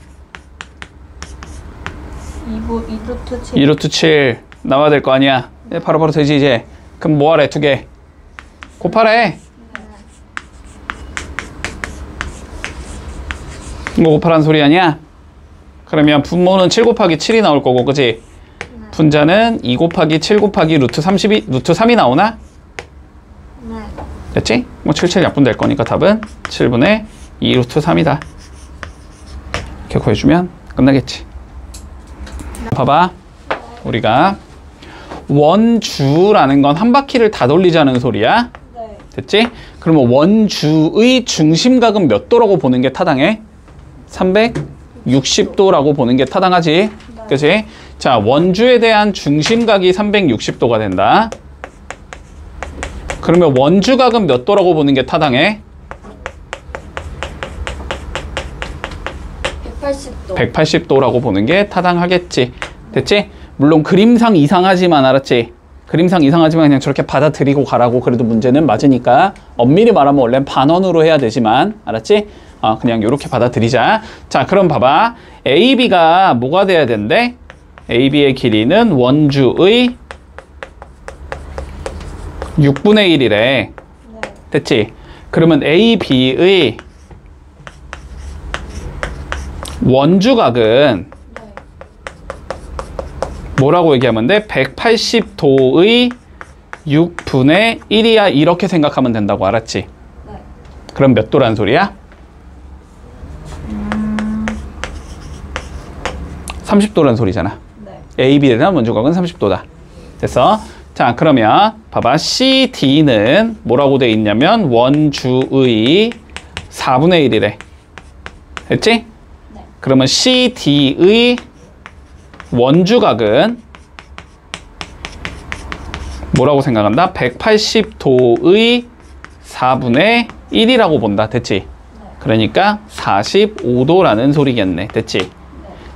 2루트 7. 2루트 7 나와야 될 거 아니야. 바로바로 되지 이제. 그럼 뭐 하래? 2개. 곱하래. 이거 곱하란 소리 아니야? 그러면 분모는 7 곱하기 7이 나올 거고, 그치? 분자는 2 곱하기 7 곱하기 루트 3이 나오나? 네. 됐지? 뭐 77 약분될 거니까 답은 7분의 2 루트 3이다. 이렇게 구해주면 끝나겠지. 봐봐. 우리가 원주라는 건 한 바퀴를 다 돌리자는 소리야. 네. 됐지? 그러면 원주의 중심각은 몇 도라고 보는 게 타당해? 360도라고 보는 게 타당하지? 그치? 자, 원주에 대한 중심각이 360도가 된다. 그러면 원주각은 몇 도라고 보는 게 타당해? 180도. 180도라고 보는 게 타당하겠지. 됐지? 물론 그림상 이상하지만, 알았지? 그림상 이상하지만 그냥 저렇게 받아들이고 가라고. 그래도 문제는 맞으니까. 엄밀히 말하면 원래는 반원으로 해야 되지만, 알았지? 그냥 이렇게 받아들이자. 자, 그럼 봐봐. AB가 뭐가 돼야 된대? AB의 길이는 원주의 6분의 1이래. 네. 됐지? 그러면 AB의 원주각은 네. 뭐라고 얘기하면 돼? 180도의 6분의 1이야. 이렇게 생각하면 된다고. 알았지? 네. 그럼 몇 도란 소리야? 30도란 소리잖아. 네. AB에 대한 원주각은 30도다. 됐어? 자, 그러면 봐봐. CD는 뭐라고 돼 있냐면 원주의 4분의 1이래. 됐지? 네. 그러면 CD의 원주각은 뭐라고 생각한다? 180도의 4분의 1이라고 본다. 됐지? 네. 그러니까 45도라는 소리겠네. 됐지?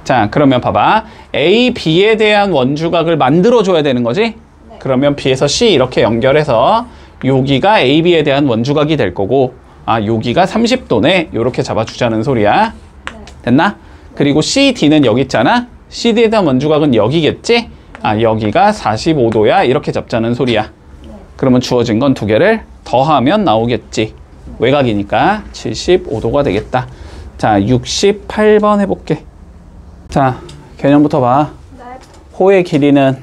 자, 그러면 봐봐. A, B에 대한 원주각을 만들어줘야 되는 거지? 네. 그러면 B에서 C 이렇게 연결해서 여기가 AB에 대한 원주각이 될 거고, 여기가 30도네. 이렇게 잡아주자는 소리야. 네. 됐나? 그리고 CD는 여기 있잖아? CD에 대한 원주각은 여기겠지? 여기가 45도야. 이렇게 잡자는 소리야. 네. 그러면 주어진 건 2개를 더하면 나오겠지. 외곽이니까 75도가 되겠다. 자, 68번 해볼게. 자, 개념부터 봐. 네. 호의 길이는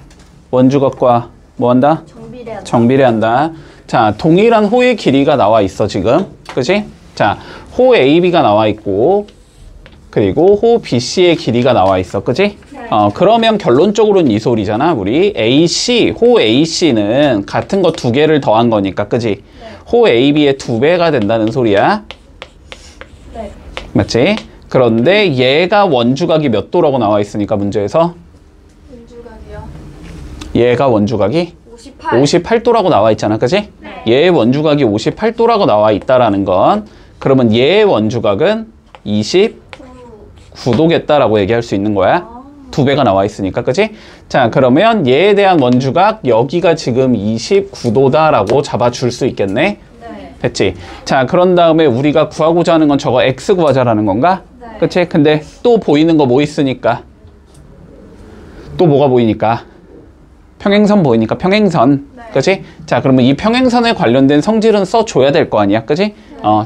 원주각과 뭐 한다? 정비례한다. 정비례한다. 자, 동일한 호의 길이가 나와 있어, 지금. 그치? 자, 호 AB가 나와 있고, 그리고 호 BC의 길이가 나와 있어. 그치? 네. 그러면 결론적으로는 이 소리잖아. 우리 AC, 호 AC는 같은 거 2개를 더한 거니까. 그치? 네. 호 AB의 2배가 된다는 소리야. 네. 맞지? 그런데 얘가 원주각이 몇 도라고 나와 있으니까 문제에서 원주각이요. 얘가 원주각이 58. 58도라고 나와 있잖아. 그치? 네. 얘의 원주각이 58도라고 나와 있다라는 건 그러면 얘의 원주각은 29도겠다라고 얘기할 수 있는 거야. 2배가 나와 있으니까. 그치? 자, 그러면 얘에 대한 원주각 여기가 지금 29도다라고 잡아줄 수 있겠네. 네. 됐지? 자, 그런 다음에 우리가 구하고자 하는 건 저거 x 구하자라는 건가? 네. 그치? 근데 또 보이는 거 뭐 있으니까? 또 뭐가 보이니까? 평행선 보이니까 평행선. 네. 그치? 자, 그러면 이 평행선에 관련된 성질은 써줘야 될 거 아니야? 그치?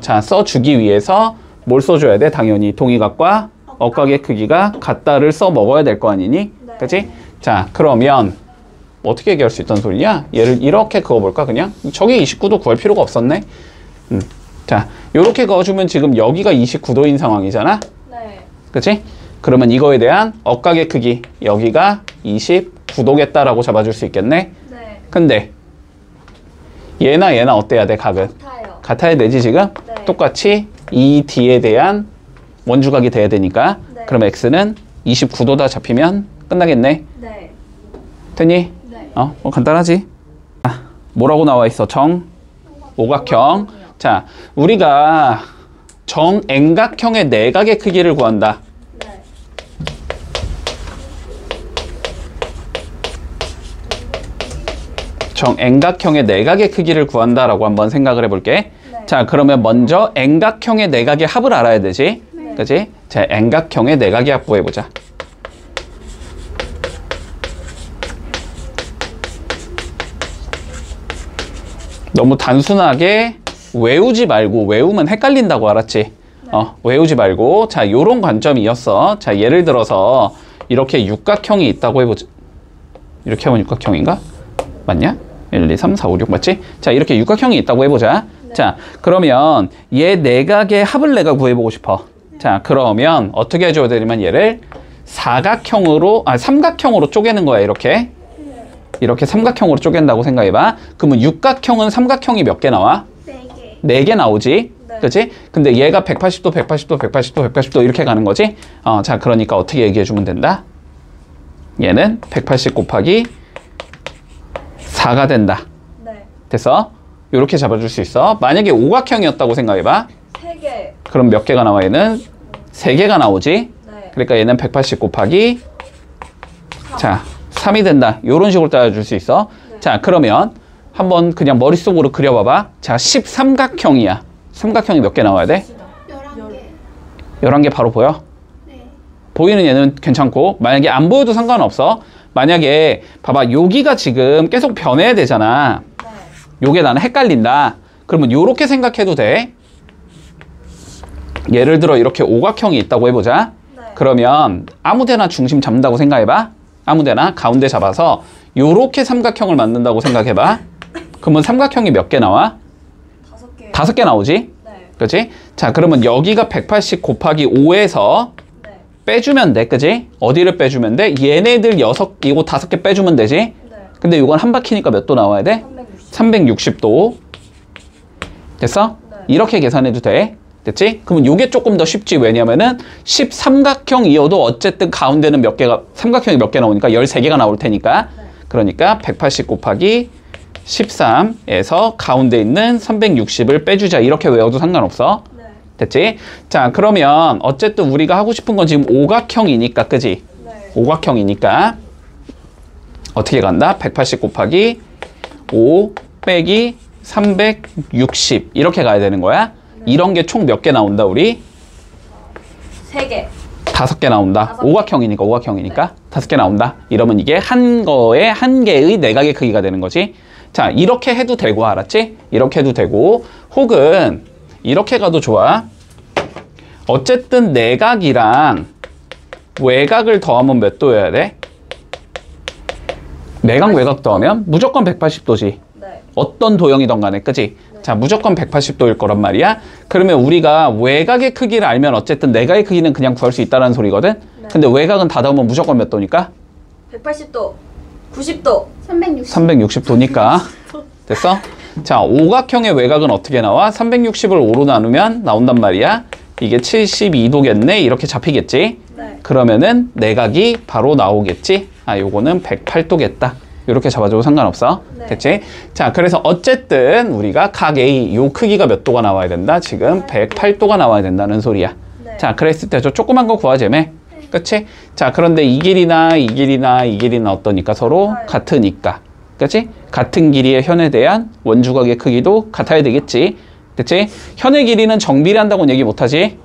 자, 써주기 위해서 뭘 써줘야 돼? 당연히 동의각과 억각의 크기가 같다를 써 먹어야 될 거 아니니? 네. 그치? 자, 그러면 어떻게 얘기할 수 있단 소리냐? 얘를 이렇게 그어볼까 그냥? 저기 29도 구할 필요가 없었네. 자, 요렇게 그어주면 지금 여기가 29도인 상황이잖아. 네. 그치? 그러면 이거에 대한 억각의 크기 여기가 29도겠다라고 잡아줄 수 있겠네. 네. 근데 얘나 얘나 어때야 돼? 각은? 같아요. 같아야 되지 지금? 네. 똑같이 이 D에 대한 원주각이 돼야 되니까. 네. 그럼 X는 29도다 잡히면 끝나겠네. 네. 됐니? 네. 뭐 간단하지? 뭐라고 나와 있어? 오각형. 자, 우리가 정円각형의 내각의 크기를 구한다. 네. 정円각형의 내각의 크기를 구한다라고 한번 생각을 해볼게. 네. 자, 그러면 먼저円각형의 내각의 합을 알아야 되지. 네. 그치? 자,円각형의 내각의 합 구해보자. 너무 단순하게 외우지 말고, 외우면 헷갈린다고 알았지? 외우지 말고. 자, 요런 관점이었어. 자, 예를 들어서 이렇게 육각형이 있다고 해보자. 이렇게 하면 육각형인가? 맞냐? 1, 2, 3, 4, 5, 6 맞지? 자, 이렇게 육각형이 있다고 해보자. 자, 그러면 얘 내각의 합을 내가 구해보고 싶어. 자, 그러면 어떻게 해줘야 되냐면 얘를 삼각형으로 쪼개는 거야, 이렇게. 이렇게 삼각형으로 쪼갠다고 생각해봐. 그러면 육각형은 삼각형이 몇 개 나와? 4개. 4개 나오지? 네. 그치? 근데 얘가 180도, 180도, 180도, 180도 이렇게 가는 거지? 자, 그러니까 어떻게 얘기해주면 된다? 얘는 180 곱하기 4가 된다. 네. 됐어? 이렇게 잡아줄 수 있어. 만약에 오각형이었다고 생각해봐. 3개. 그럼 몇 개가 나와? 얘는 3개가 나오지? 네. 그러니까 얘는 180 곱하기 자, 3이 된다. 이런 식으로 따라줄 수 있어. 네. 자, 그러면 한번 그냥 머릿속으로 그려봐봐. 자, 13각형이야. 삼각형이 몇 개 나와야 돼? 11개. 11개 바로 보여? 네. 보이는 얘는 괜찮고, 만약에 안 보여도 상관없어. 만약에 봐봐, 여기가 지금 계속 변해야 되잖아. 네. 요게 나는 헷갈린다. 그러면 요렇게 생각해도 돼. 예를 들어 이렇게 오각형이 있다고 해보자. 네. 그러면 아무데나 중심 잡는다고 생각해봐. 아무데나 가운데 잡아서 요렇게 삼각형을 만든다고 생각해봐. 그러면 삼각형이 몇 개 나와? 5개. 5개 나오지? 네. 그치? 자, 그러면 여기가 180 곱하기 5에서 네. 빼주면 돼, 그지? 어디를 빼주면 돼? 얘네들 6이고 5개 빼주면 되지? 네. 근데 이건 한 바퀴니까 몇 도 나와야 돼? 360. 360도. 됐어? 네. 이렇게 계산해도 돼. 됐지? 그러면 요게 조금 더 쉽지. 왜냐면은 13각형이어도 어쨌든 가운데는 몇 개가, 삼각형이 몇 개 나오니까 13개가 나올 테니까. 네. 그러니까 180 곱하기 13에서 가운데 있는 360을 빼주자. 이렇게 외워도 상관없어. 네. 됐지? 자, 그러면 어쨌든 우리가 하고 싶은 건 지금 오각형이니까, 그지? 네. 오각형이니까 어떻게 간다? 180 곱하기 5 빼기 360 이렇게 가야 되는 거야. 이런 게 총 몇 개 나온다, 우리? 3개. 5개 나온다. 5개. 오각형이니까, 오각형이니까. 5개 나온다. 이러면 이게 한 거에 한 개의 내각의 크기가 되는 거지. 자, 이렇게 해도 되고, 알았지? 이렇게 해도 되고, 혹은 이렇게 가도 좋아. 어쨌든 내각이랑 외각을 더하면 몇 도여야 돼? 내각, 외각 더하면 무조건 180도지. 네. 어떤 도형이든 간에, 그지? 자, 무조건 180도일 거란 말이야. 그러면 우리가 외각의 크기를 알면 어쨌든 내각의 크기는 그냥 구할 수 있다는 소리거든? 네. 근데 외각은 다 더하면 무조건 몇 도니까? 180도. 90도. 360도니까. 됐어? 자, 오각형의 외각은 어떻게 나와? 360을 5로 나누면 나온단 말이야. 이게 72도겠네? 이렇게 잡히겠지? 네. 그러면은 내각이 바로 나오겠지? 요거는 108도겠다. 이렇게 잡아줘도 상관없어. 네. 됐지? 자, 그래서 어쨌든 우리가 각 A 요 크기가 몇 도가 나와야 된다? 지금 108도가 나와야 된다는 소리야. 네. 자, 그랬을 때 저 조그만 거 구하자며. 그치? 자, 그런데 이 길이나 이 길이나 이 길이는 어떠니까? 서로 같으니까. 그치? 같은 길이의 현에 대한 원주각의 크기도 같아야 되겠지. 됐지? 현의 길이는 정비례한다고는 얘기 못하지?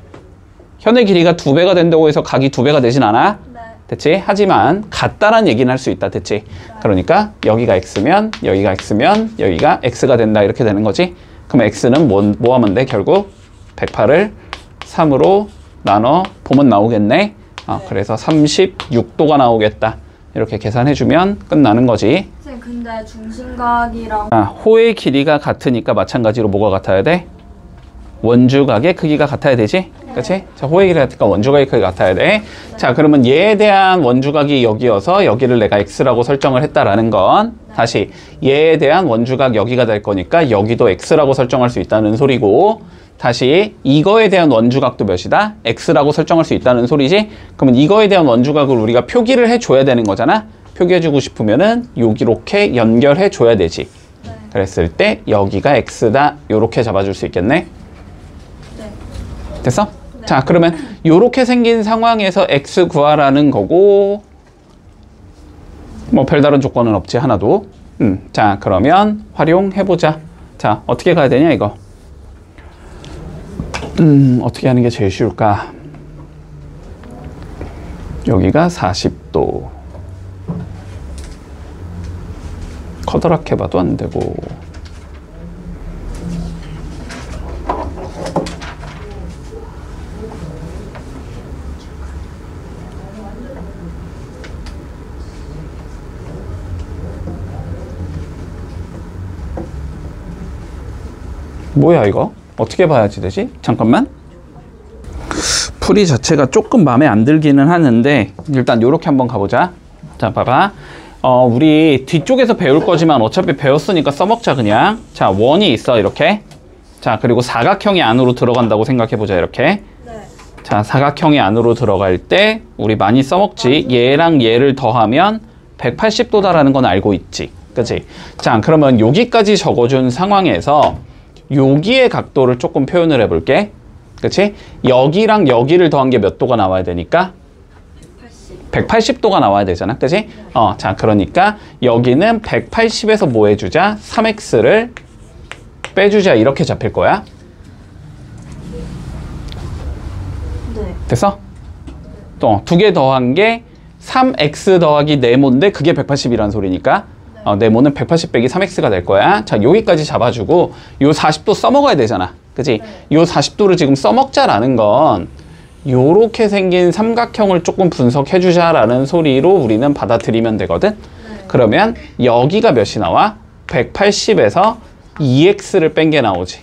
현의 길이가 2배가 된다고 해서 각이 2배가 되진 않아? 네. 됐지? 하지만 같다란 얘기는 할 수 있다. 됐지? 그러니까 여기가 x면 여기가 x면 여기가 x가 된다. 이렇게 되는 거지. 그럼 x는 뭐 하면 돼? 결국 108을 3으로 나눠 보면 나오겠네. 그래서 36도가 나오겠다. 이렇게 계산해주면 끝나는 거지. 선생님, 근데 중심각이랑 호의 길이가 같으니까 마찬가지로 뭐가 같아야 돼? 원주각의 크기가 같아야 되지? 그치? 자, 호의 길이가 같으니까 원주각의 크기가 같아야 돼. 자, 그러면 얘에 대한 원주각이 여기여서 여기를 내가 x라고 설정을 했다라는 건 다시 얘에 대한 원주각 여기가 될 거니까 여기도 x라고 설정할 수 있다는 소리고, 다시 이거에 대한 원주각도 몇이다? x라고 설정할 수 있다는 소리지? 그러면 이거에 대한 원주각을 우리가 표기를 해줘야 되는 거잖아? 표기해주고 싶으면은 여기 이렇게 연결해줘야 되지. 네. 그랬을 때 여기가 x다. 요렇게 잡아줄 수 있겠네? 네. 됐어? 자, 그러면 요렇게 생긴 상황에서 x 구하라는 거고, 뭐 별다른 조건은 없지, 하나도. 자, 그러면 활용해보자. 자, 어떻게 가야 되냐, 이거? 어떻게 하는 게 제일 쉬울까? 여기가 40도. 커다랗게 봐도 안 되고. 뭐야 이거? 어떻게 봐야지 되지? 잠깐만. 풀이 자체가 조금 마음에 안 들기는 하는데 일단 요렇게 한번 가보자. 자, 봐봐. 우리 뒤쪽에서 배울 거지만 어차피 배웠으니까 써먹자 그냥. 자, 원이 있어 이렇게. 자, 그리고 사각형이 안으로 들어간다고 생각해보자 이렇게. 네. 자, 사각형이 안으로 들어갈 때 우리 많이 써먹지. 얘랑 얘를 더하면 180도다라는 건 알고 있지. 그치? 자, 그러면 여기까지 적어준 상황에서 여기의 각도를 조금 표현을 해볼게. 그치? 여기랑 여기를 더한 게 몇 도가 나와야 되니까? 180도가 나와야 되잖아. 그치? 자, 그러니까 여기는 180에서 뭐 해주자? 3x를 빼주자. 이렇게 잡힐 거야. 네. 됐어? 또 두 개 더한 게 3x 더하기 네모인데 그게 180이라는 소리니까 네모는 180 빼기 3x가 될 거야. 자, 여기까지 잡아주고 요 40도 써먹어야 되잖아. 그치? 요 40도를 지금 써먹자라는 건 요렇게 생긴 삼각형을 조금 분석해주자라는 소리로 우리는 받아들이면 되거든. 그러면 여기가 몇이 나와? 180에서 2x를 뺀 게 나오지.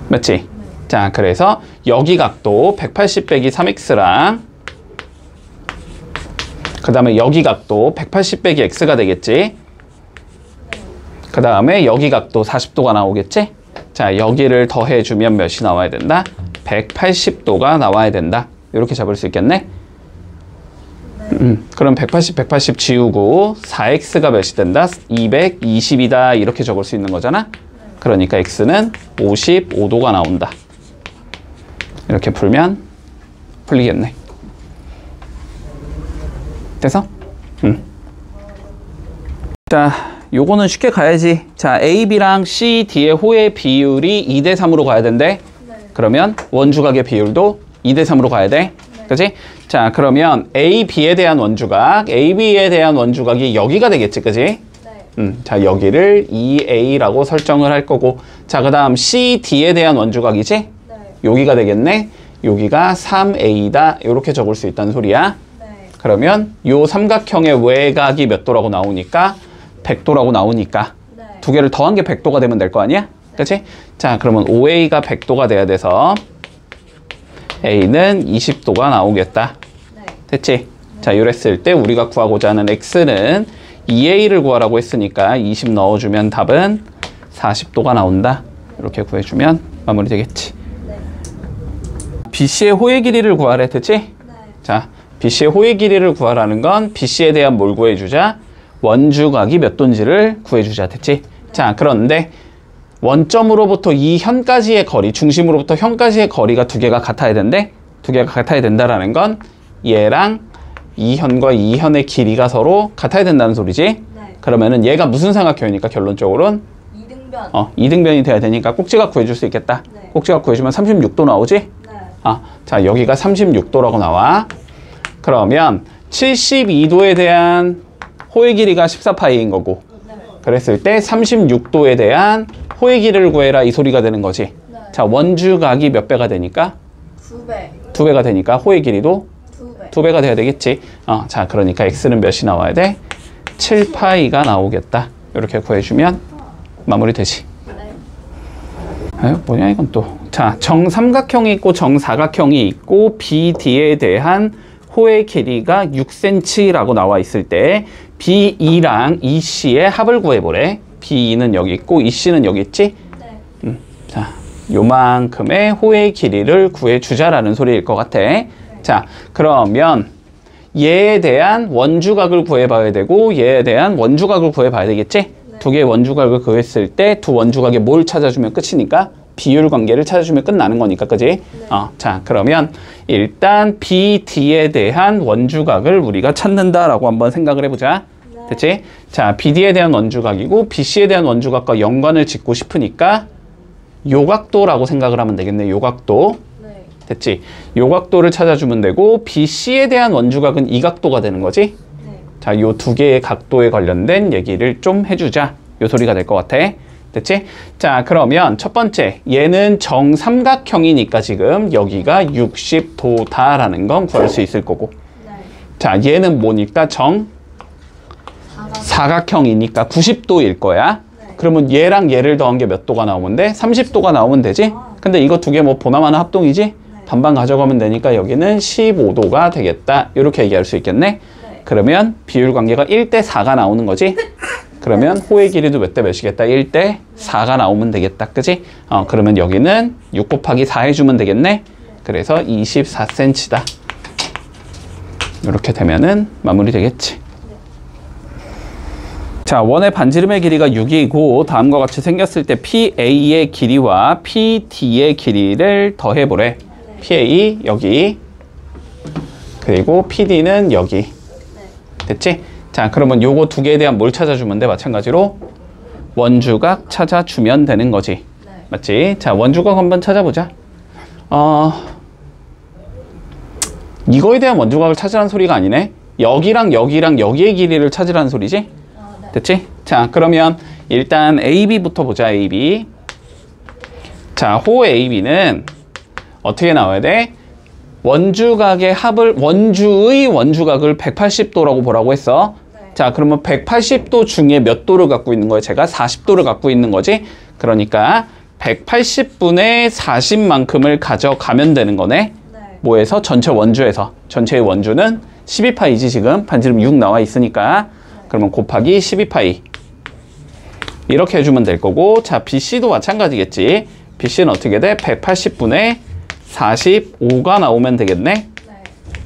맞지? 자, 그래서 여기 각도 180 빼기 3x랑 그 다음에 여기 각도 180 빼기 x가 되겠지. 그 다음에 여기 각도 40도가 나오겠지. 자, 여기를 더해주면 몇이 나와야 된다? 180도가 나와야 된다. 이렇게 잡을 수 있겠네. 그럼 180, 180 지우고 4x가 몇이 된다? 220이다. 이렇게 적을 수 있는 거잖아. 그러니까 x는 55도가 나온다. 이렇게 풀면 풀리겠네. 돼서? 자, 요거는 쉽게 가야지. 자, A, B랑 C, D의 호의 비율이 2대 3으로 가야 된대. 그러면 원주각의 비율도 2대 3으로 가야 돼. 그치? 자, 그러면 A, B에 대한 원주각, A, B에 대한 원주각이 여기가 되겠지. 그치? 자, 여기를 2A라고 설정을 할 거고. 자, 그 다음 C, D에 대한 원주각이지? 여기가 되겠네. 여기가 3A다. 이렇게 적을 수 있다는 소리야. 그러면 요 삼각형의 외곽이 몇 도라고 나오니까 100도라고 나오니까 두 개를 더한 게 100도가 되면 될 거 아니야? 그치? 자, 그러면 OA가 100도가 돼야 돼서 A는 20도가 나오겠다. 됐지? 자, 이랬을 때 우리가 구하고자 하는 X는 2A를 구하라고 했으니까 20 넣어주면 답은 40도가 나온다. 이렇게 구해주면 마무리 되겠지. BC의 호의 길이를 구하래. 됐지? 자, BC의 호의 길이를 구하라는 건 BC에 대한 뭘 구해주자? 원주각이 몇 도인지를 구해주자. 됐지? 자, 그런데 원점으로부터 이 현까지의 거리, 중심으로부터 현까지의 거리가 두 개가 같아야 된대. 두 개가 같아야 된다라는 건 얘랑 이 현과 이 현의 길이가 서로 같아야 된다는 소리지. 그러면은 얘가 무슨 삼각형이니까 결론적으로는 2등변. 2등변이 돼야 되니까 꼭지각 구해줄 수 있겠다. 꼭지각 구해주면 36도 나오지? 자, 여기가 36도라고 나와. 그러면 72도에 대한 호의 길이가 14파이인 거고, 그랬을 때 36도에 대한 호의 길이를 구해라 이 소리가 되는 거지. 자, 원주각이 몇 배가 되니까? 2배. 2배가 되니까 호의 길이도 2배. 2배가 돼야 되겠지. 자, 그러니까 x는 몇이 나와야 돼? 7파이가 나오겠다. 이렇게 구해주면 마무리 되지. 아유, 뭐냐 이건 또. 자, 정삼각형이 있고 정사각형이 있고 BD에 대한 호의 길이가 6cm라고 나와 있을 때 BE랑 EC의 합을 구해보래. BE는 여기 있고 EC는 여기 있지? 자, 요만큼의 호의 길이를 구해주자라는 소리일 것 같아. 자, 그러면 얘에 대한 원주각을 구해봐야 되고 얘에 대한 원주각을 구해봐야 되겠지? 두 개의 원주각을 구했을 때 두 원주각에 뭘 찾아주면 끝이니까? 비율 관계를 찾아주면 끝나는 거니까, 그지? 자, 그러면 일단 BD에 대한 원주각을 우리가 찾는다라고 한번 생각을 해보자. 됐지? 자, BD에 대한 원주각이고 BC에 대한 원주각과 연관을 짓고 싶으니까 요각도라고 생각을 하면 되겠네. 요각도. 됐지? 요각도를 찾아주면 되고 BC에 대한 원주각은 이 각도가 되는 거지? 자, 요 두 개의 각도에 관련된 얘기를 좀 해주자. 요 소리가 될 것 같아. 됐지? 자, 그러면 첫 번째, 얘는 정삼각형이니까 지금 여기가 60도다라는 건 구할 수 있을 거고. 자, 얘는 뭐니까 사각형이니까 90도일 거야. 그러면 얘랑 얘를 더한 게 몇 도가 나오면 돼? 30도가 나오면 되지? 근데 이거 두 개 뭐 보나마나 합동이지? 반반 가져가면 되니까 여기는 15도가 되겠다. 이렇게 얘기할 수 있겠네? 그러면 비율 관계가 1대 4가 나오는 거지? 그러면 호의 길이도 몇 대 몇이겠다? 1대 4가 나오면 되겠다. 그지? 그러면 여기는 6 곱하기 4 해주면 되겠네? 그래서 24cm다. 이렇게 되면은 마무리 되겠지. 자, 원의 반지름의 길이가 6이고 다음과 같이 생겼을 때 PA의 길이와 PD의 길이를 더해보래. PA 여기, 그리고 PD는 여기. 됐지? 자, 그러면 요거 두 개에 대한 뭘 찾아주면 돼? 마찬가지로 원주각 찾아주면 되는 거지. 맞지? 자, 원주각 한번 찾아보자. 이거에 대한 원주각을 찾으라는 소리가 아니네. 여기랑 여기랑 여기의 길이를 찾으라는 소리지? 됐지? 자, 그러면 일단 AB부터 보자. AB. 자, 호 AB는 어떻게 나와야 돼? 원주각의 합을, 원주의 원주각을 180도라고 보라고 했어. 자, 그러면 180도 중에 몇 도를 갖고 있는 거예요? 제가 40도를 갖고 있는 거지? 그러니까 180분의 40만큼을 가져가면 되는 거네. 뭐에서? 전체 원주에서. 전체의 원주는 12파이지 지금. 반지름 6 나와 있으니까. 그러면 곱하기 12파이. 이렇게 해주면 될 거고, 자, BC도 마찬가지겠지. BC는 어떻게 돼? 180분의 45가 나오면 되겠네.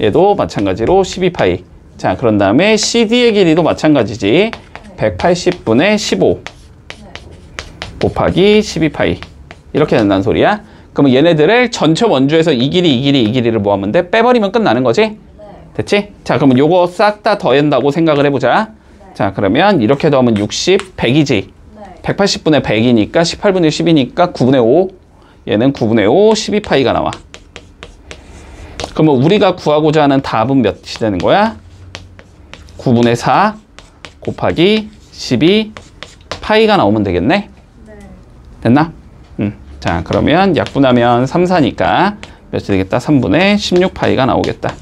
얘도 마찬가지로 12파이. 자, 그런 다음에 CD의 길이도 마찬가지지. 180분의 15 곱하기 12파이. 이렇게 된다는 소리야. 그러면 얘네들을 전체 원주에서 이 길이, 이 길이, 이 길이를 모으면 돼. 빼버리면 끝나는 거지? 됐지? 자, 그러면 요거 싹 다 더한다고 생각을 해보자. 자, 그러면 이렇게 더하면 60, 100이지. 180분의 100이니까 18분의 10이니까 9분의 5. 얘는 9분의 5, 12파이가 나와. 그러면 우리가 구하고자 하는 답은 몇이 되는 거야? 9분의 4 곱하기 12 파이가 나오면 되겠네? 됐나? 자, 그러면 약분하면 3, 4니까 몇이 되겠다? 3분의 16파이가 나오겠다.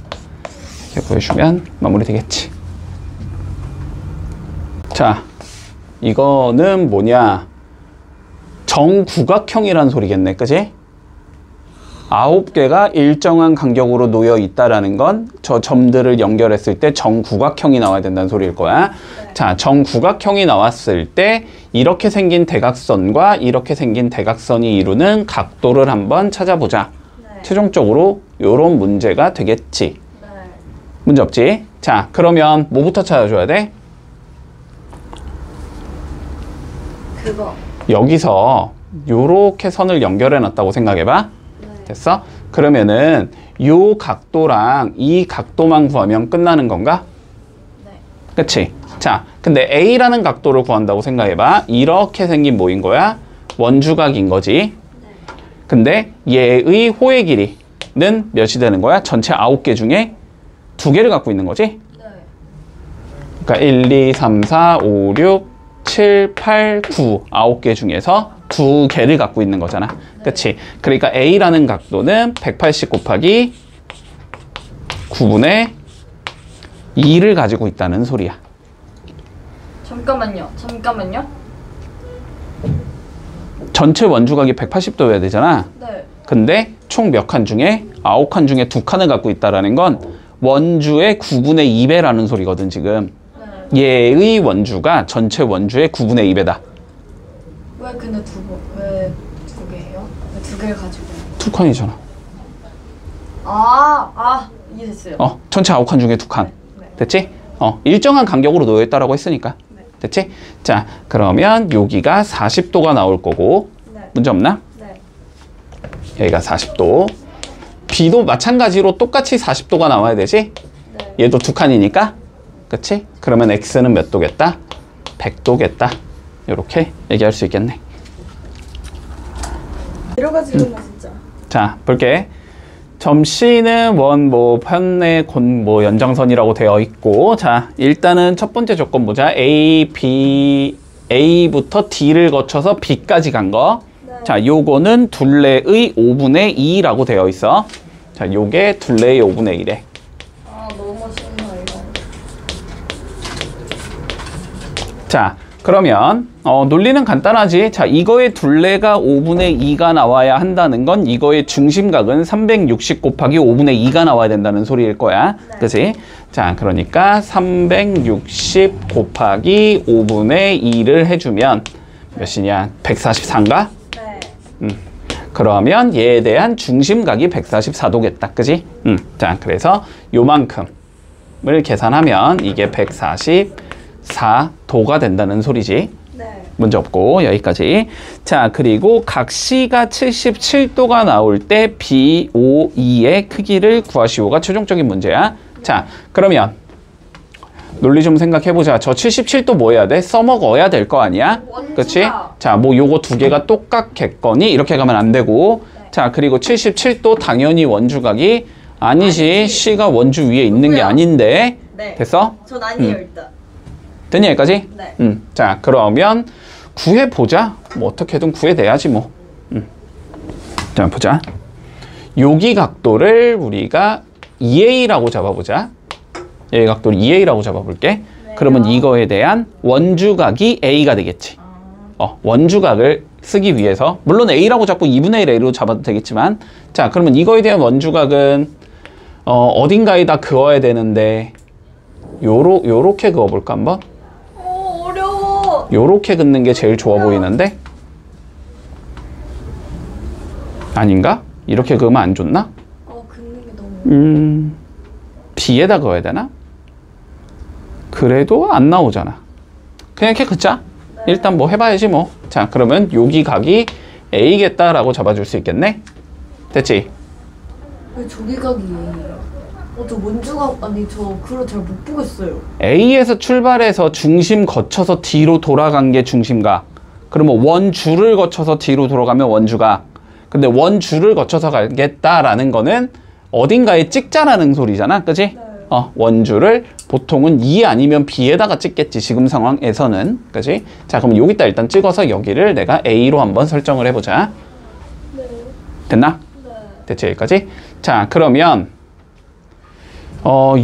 이렇게 보여주면 마무리 되겠지. 자, 이거는 뭐냐? 정구각형이라는 소리겠네. 그지? 9개가 일정한 간격으로 놓여 있다라는 건 저 점들을 연결했을 때 정구각형이 나와야 된다는 소리일 거야. 자, 정구각형이 나왔을 때 이렇게 생긴 대각선과 이렇게 생긴 대각선이 이루는 각도를 한번 찾아보자. 최종적으로 이런 문제가 되겠지. 문제 없지? 자, 그러면 뭐부터 찾아줘야 돼? 그거. 여기서 요렇게 선을 연결해 놨다고 생각해봐. 됐어? 그러면은 요 각도랑 이 각도만 구하면 끝나는 건가? 그치? 자, 근데 A라는 각도를 구한다고 생각해봐. 이렇게 생긴 뭐인 거야? 원주각인 거지. 근데 얘의 호의 길이는 몇이 되는 거야? 전체 9개 중에 2개를 갖고 있는 거지? 그러니까 1, 2, 3, 4, 5, 6, 7, 8, 9 9개 중에서 2개를 갖고 있는 거잖아. 그치? 그러니까 A라는 각도는 180 곱하기 9분의 2를 가지고 있다는 소리야. 잠깐만요. 전체 원주각이 180도여야 되잖아. 네. 근데 총 몇 칸 중에 9칸 중에 2칸을 갖고 있다라는 건 원주의 9분의 2배라는 소리거든 지금. 얘의 원주가 전체 원주의 9분의 2배다. 왜 근데 왜 두 개예요? 왜 두 개를 가지고? 2칸이잖아. 이해됐어요. 전체 9칸 중에 2칸. 됐지? 일정한 간격으로 놓여 있다라고 했으니까. 됐지? 자, 그러면 여기가 40도가 나올 거고. 문제 없나? 여기가 40도. B도 마찬가지로 똑같이 40도가 나와야 되지? 얘도 2칸이니까. 그치? 그러면 X는 몇 도겠다? 100도겠다. 이렇게 얘기할 수 있겠네. 여러 가지로만 진짜. 자, 볼게. 점 C는 원, 편의 연장선이라고 되어 있고, 자, 일단은 첫 번째 조건 보자. A부터 D를 거쳐서 B까지 간 거. 자, 요거는 둘레의 5분의 2라고 되어 있어. 자, 요게 둘레의 5분의 1에. 너무 쉽네요, 이거. 자, 그러면 논리는 간단하지. 자, 이거의 둘레가 5분의 2가 나와야 한다는 건 이거의 중심각은 360 곱하기 5분의 2가 나와야 된다는 소리일 거야. 그치? 자, 그러니까 360 곱하기 5분의 2를 해주면 몇이냐? 144인가? 네. 그러면 얘에 대한 중심각이 144도겠다. 그지? 자, 그래서 요만큼을 계산하면 이게 144도가 된다는 소리지. 네. 문제 없고 여기까지. 자, 그리고 각시가 77도가 나올 때 BOE의 크기를 구하시오가 최종적인 문제야. 자, 그러면 논리 좀 생각해보자. 저 77도 뭐 해야 돼? 써먹어야 될 거 아니야? 원주각. 그치? 자, 뭐 요거 두 개가 똑같겠거니? 이렇게 가면 안 되고. 자, 그리고 77도 당연히 원주각이 아니지. C가 원주 위에 있는 게 아닌데. 네. 됐어? 전 아니에요 일단. 됐니 여기까지? 네. 자, 그러면 구해보자. 뭐 어떻게든 구해내야지 뭐. 자, 보자. 여기 각도를 우리가 2A라고 잡아보자. 여기 각도를 2A라고 잡아볼게. 그러면 이거에 대한 원주각이 A가 되겠지. 원주각을 쓰기 위해서 물론 A라고 잡고 2분의 1 A로 잡아도 되겠지만, 자, 그러면 이거에 대한 원주각은 어딘가에다 그어야 되는데 요렇게 그어볼까 한번? 어려워. 요렇게 긋는 게 제일 좋아 보이는데? 아닌가? 이렇게 그으면 안 좋나? 긋는 게 너무. B에다 그어야 되나? 그래도 안 나오잖아. 그냥 이렇게 긋자. 일단 뭐 해봐야지 뭐. 자, 그러면 여기 각이 A겠다라고 잡아줄 수 있겠네? 됐지? 왜 저기 각이? 저 원주각 아니 저 그걸 잘 못 보겠어요. A에서 출발해서 중심 거쳐서 D로 돌아간 게 중심각. 그러면 원주를 거쳐서 D로 돌아가면 원주각. 근데 원주를 거쳐서 가겠다라는 거는 어딘가에 찍자라는 소리잖아. 그치? 네. 원주를 보통은 E 아니면 B에다가 찍겠지. 지금 상황에서는. 그치? 자, 그럼 여기다 일단 찍어서 여기를 내가 A로 한번 설정을 해보자. 네. 됐나? 네. 됐지? 여기까지? 자, 그러면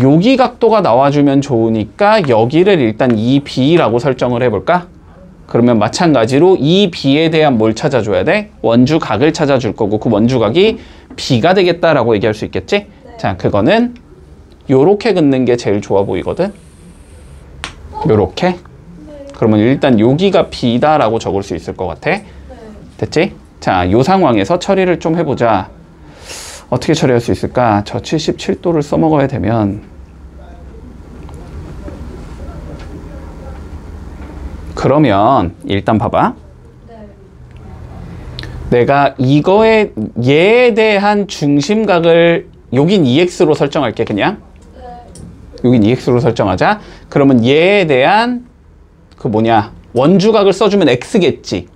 여기 각도가 나와주면 좋으니까 여기를 일단 EB라고 설정을 해볼까? 그러면 마찬가지로 EB에 대한 뭘 찾아줘야 돼? 원주각을 찾아줄 거고 그 원주각이 B가 되겠다라고 얘기할 수 있겠지? 네. 자, 그거는 요렇게 긋는 게 제일 좋아 보이거든? 요렇게? 네. 그러면 일단 여기가 B다라고 적을 수 있을 것 같아. 네. 됐지? 자, 요 상황에서 처리를 좀 해보자. 어떻게 처리할 수 있을까? 저 77도를 써먹어야 되면 그러면 일단 봐봐. 네. 내가 이거에 얘에 대한 중심각을 여긴 EX로 설정할게. 그냥 네. 여긴 EX로 설정하자. 그러면 얘에 대한 그 뭐냐 원주각을 써주면 X겠지.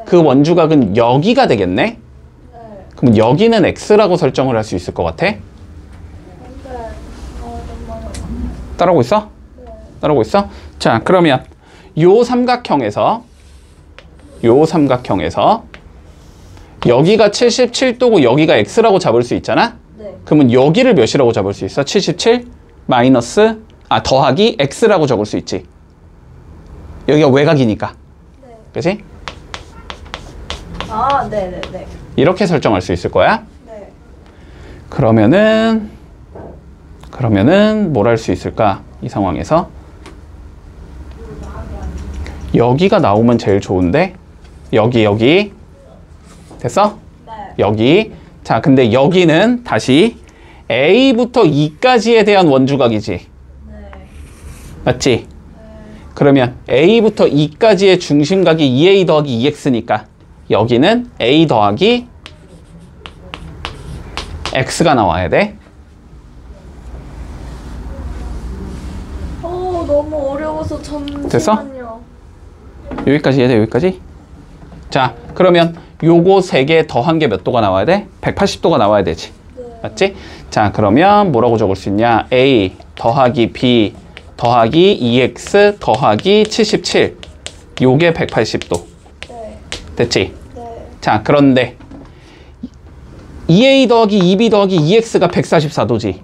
그 원주각은 여기가 되겠네. 네. 그럼 여기는 X라고 설정을 할 수 있을 것 같아. 네. 잠깐만요. 따라오고 있어? 네. 따라오고 있어? 자, 그러면 요 삼각형에서 여기가 77도고 여기가 X라고 잡을 수 있잖아? 네. 그러면 여기를 몇이라고 잡을 수 있어? 77 마이너스 더하기 X라고 적을 수 있지. 여기가 외곽이니까. 네. 그치? 아, 네, 네, 네. 이렇게 설정할 수 있을 거야. 네. 그러면은 뭘 할 수 있을까? 이 상황에서 여기가 나오면 제일 좋은데 여기 됐어? 네. 여기. 자, 근데 여기는 다시 A부터 E까지에 대한 원주각이지. 네. 맞지? 그러면 A부터 E까지의 중심각이 2A 더하기 2X니까 여기는 A 더하기 X가 나와야 돼. 너무 어려워서 됐어? 잠시만요. 여기까지 해야 돼, 여기까지. 자, 그러면 요거 3개 더한 게 몇 도가 나와야 돼? 180도가 나와야 되지. 네. 맞지? 자, 그러면 뭐라고 적을 수 있냐? A 더하기 B 더하기 2X 더하기 77. 요게 180도. 네. 됐지? 네. 자, 그런데 2A 더하기 2B 더하기 2X가 144도지. 네.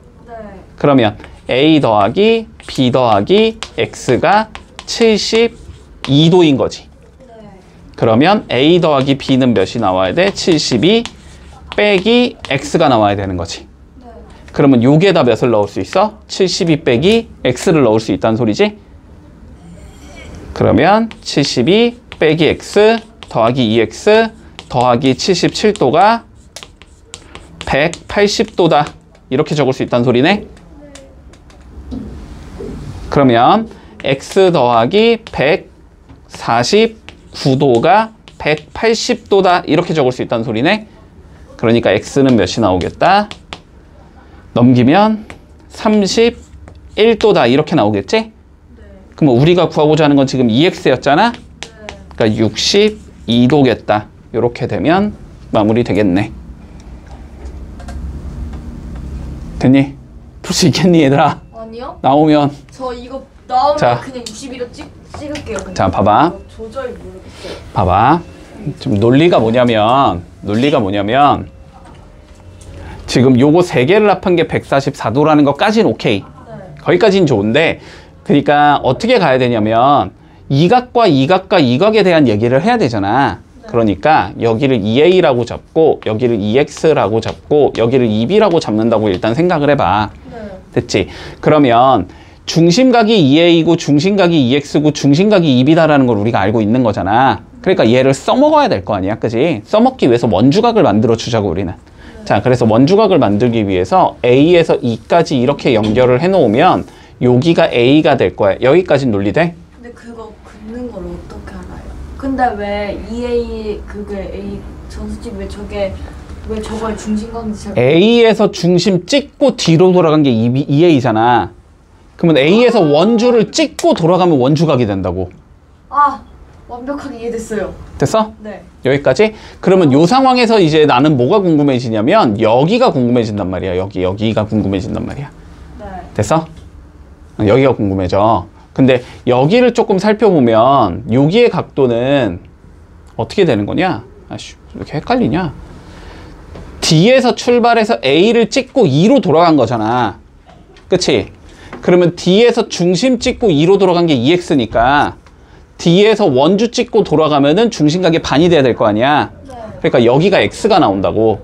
그러면 A 더하기 B 더하기 X가 77 2도인 거지. 네. 그러면 A 더하기 B는 몇이 나와야 돼? 72 빼기 X가 나와야 되는 거지. 네. 그러면 요게다 몇을 넣을 수 있어? 72 빼기 X를 넣을 수 있다는 소리지? 그러면 72 빼기 X 더하기 2X 더하기 77도가 180도다. 이렇게 적을 수 있다는 소리네. 그러면 X 더하기 149도가 180도다. 이렇게 적을 수 있다는 소리네. 그러니까 X는 몇이 나오겠다? 넘기면 31도다. 이렇게 나오겠지? 네. 그럼 우리가 구하고자 하는 건 지금 2X였잖아? 네. 그러니까 62도겠다. 이렇게 되면 마무리 되겠네. 됐니? 풀 수 있겠니 얘들아? 아니요? 나오면 저 이거 나오면 자. 그냥 62로 찍을게요. 그냥. 자 봐봐. 조절 모르겠어요. 봐봐. 지금 논리가 뭐냐면 지금 요거 세 개를 합한 게 144도라는 것까지는 오케이. 네. 거기까지는 좋은데 그러니까 어떻게 가야 되냐면 이각과 이각과 이각에 대한 얘기를 해야 되잖아. 그러니까 여기를 2A라고 잡고 여기를 2X라고 잡고 여기를 2B라고 잡는다고 일단 생각을 해봐. 네. 됐지? 그러면 중심각이 2A고 중심각이 2X고 중심각이 2B다라는 걸 우리가 알고 있는 거잖아. 그러니까 얘를 써먹어야 될 거 아니야, 그지? 써먹기 위해서 원주각을 만들어 주자고 우리는. 자, 그래서 원주각을 만들기 위해서 A에서 E까지 이렇게 연결을 해놓으면 여기가 A가 될 거야. 여기까지는 논리돼? 근데 그거 긋는 걸 어떻게 알아요? 근데 왜 EA 그게 A 전수집 왜 저걸 중심각인지 잘 A에서 중심 찍고 뒤로 돌아간 게 2A잖아. 그러면 A에서 원주를 찍고 돌아가면 원주각이 된다고. 아 완벽하게 이해됐어요. 됐어? 네. 여기까지? 그러면 요 상황에서 이제 나는 뭐가 궁금해지냐면 여기가 궁금해진단 말이야. 여기가 궁금해진단 말이야. 네. 됐어? 여기가 궁금해져. 근데 여기를 조금 살펴보면 여기의 각도는 어떻게 되는 거냐? 아씨, 왜 이렇게 헷갈리냐? D에서 출발해서 A를 찍고 E로 돌아간 거잖아. 그치? 그러면 D에서 중심 찍고 E로 돌아간 게 2X니까 D에서 원주 찍고 돌아가면은 중심각의 반이 돼야 될 거 아니야? 네. 그러니까 여기가 X가 나온다고.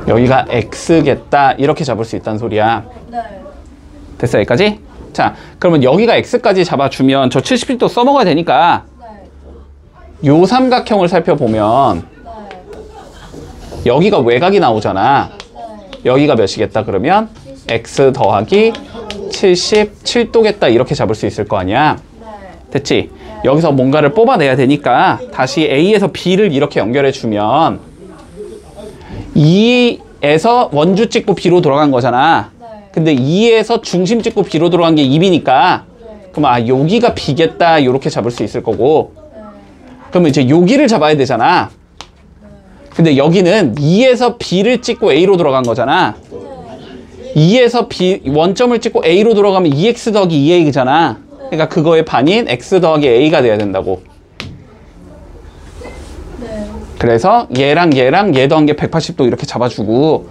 여기가 X겠다. 이렇게 잡을 수 있다는 소리야. 네. 됐어, 여기까지? 자, 그러면 여기가 X까지 잡아주면 저 71도 써먹어야 되니까 네. 요 삼각형을 살펴보면 네. 여기가 외곽이 나오잖아. 네. 여기가 몇이겠다 그러면 X 더하기 77도겠다. 이렇게 잡을 수 있을 거 아니야. 네. 됐지? 여기서 뭔가를 뽑아내야 되니까 다시 A에서 B를 이렇게 연결해주면 2에서 원주 찍고 B로 돌아간 거잖아. 네. 근데 2에서 중심 찍고 B로 돌아간 게 2B니까 네. 그럼 여기가 B겠다. 이렇게 잡을 수 있을 거고 네. 그러면 이제 여기를 잡아야 되잖아. 근데 여기는 2에서 B를 찍고 A로 돌아간 거잖아. 2에서 B 원점을 찍고 A로 돌아가면 2X 더하기 2A잖아. 그러니까 그거의 반인 X 더하기 A가 돼야 된다고. 네. 그래서 얘랑 얘 더한 게 180도 이렇게 잡아주고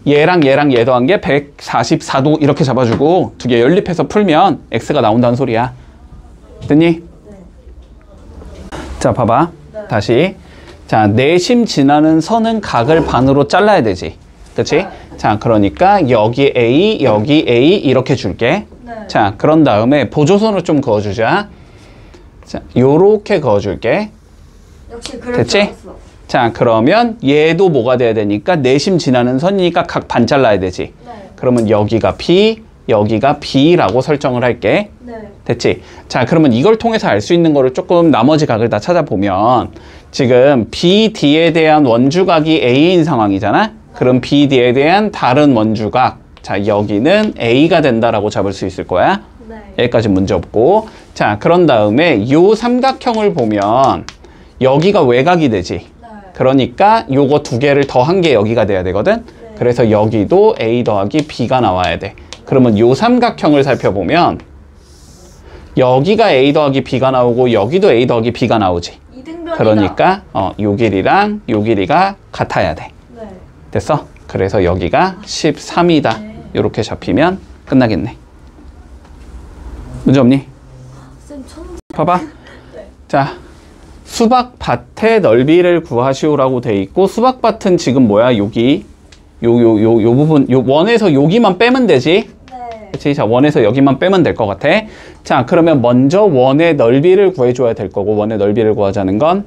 얘랑 얘 더한 게 144도 이렇게 잡아주고 두 개 연립해서 풀면 X가 나온다는 소리야. 됐니? 네. 자, 봐봐. 네. 다시. 자, 내심 지나는 선은 각을 반으로 잘라야 되지. 그치? 자, 그러니까 여기 A, 여기 A 이렇게 줄게. 네. 자, 그런 다음에 보조선을 좀 그어주자. 자, 요렇게 그어줄게. 역시 그럴 됐지? 줄 알았어. 자, 그러면 얘도 뭐가 돼야 되니까 내심 지나는 선이니까 각 반 잘라야 되지. 네. 그러면 여기가 P, 여기가 B라고 설정을 할게. 네. 됐지? 자, 그러면 이걸 통해서 알 수 있는 거를 조금 나머지 각을 다 찾아보면 지금 BD에 대한 원주각이 A인 상황이잖아? 그럼 BD에 대한 다른 원주각. 자, 여기는 A가 된다라고 잡을 수 있을 거야. 네. 여기까지 문제 없고. 자, 그런 다음에 요 삼각형을 보면 여기가 외곽이 되지. 네. 그러니까 요거 두 개를 더한 게 여기가 돼야 되거든. 그래서 여기도 A 더하기 B가 나와야 돼. 그러면 요 삼각형을 살펴보면 여기가 A 더하기 B가 나오고 여기도 A 더하기 B가 나오지. 이등변이다. 그러니까 요 길이랑 요 길이가 같아야 돼. 네. 됐어? 그래서 여기가 13이다. 이렇게 잡히면 끝나겠네. 문제 없니? 쌤 천. 봐봐. 자, 수박밭의 넓이를 구하시오라고 돼 있고, 수박밭은 지금 뭐야? 여기. 요 부분, 요 원에서 여기만 빼면 되지? 네. 그치? 자, 원에서 여기만 빼면 될 것 같아. 자, 그러면 먼저 원의 넓이를 구해줘야 될 거고, 원의 넓이를 구하자는 건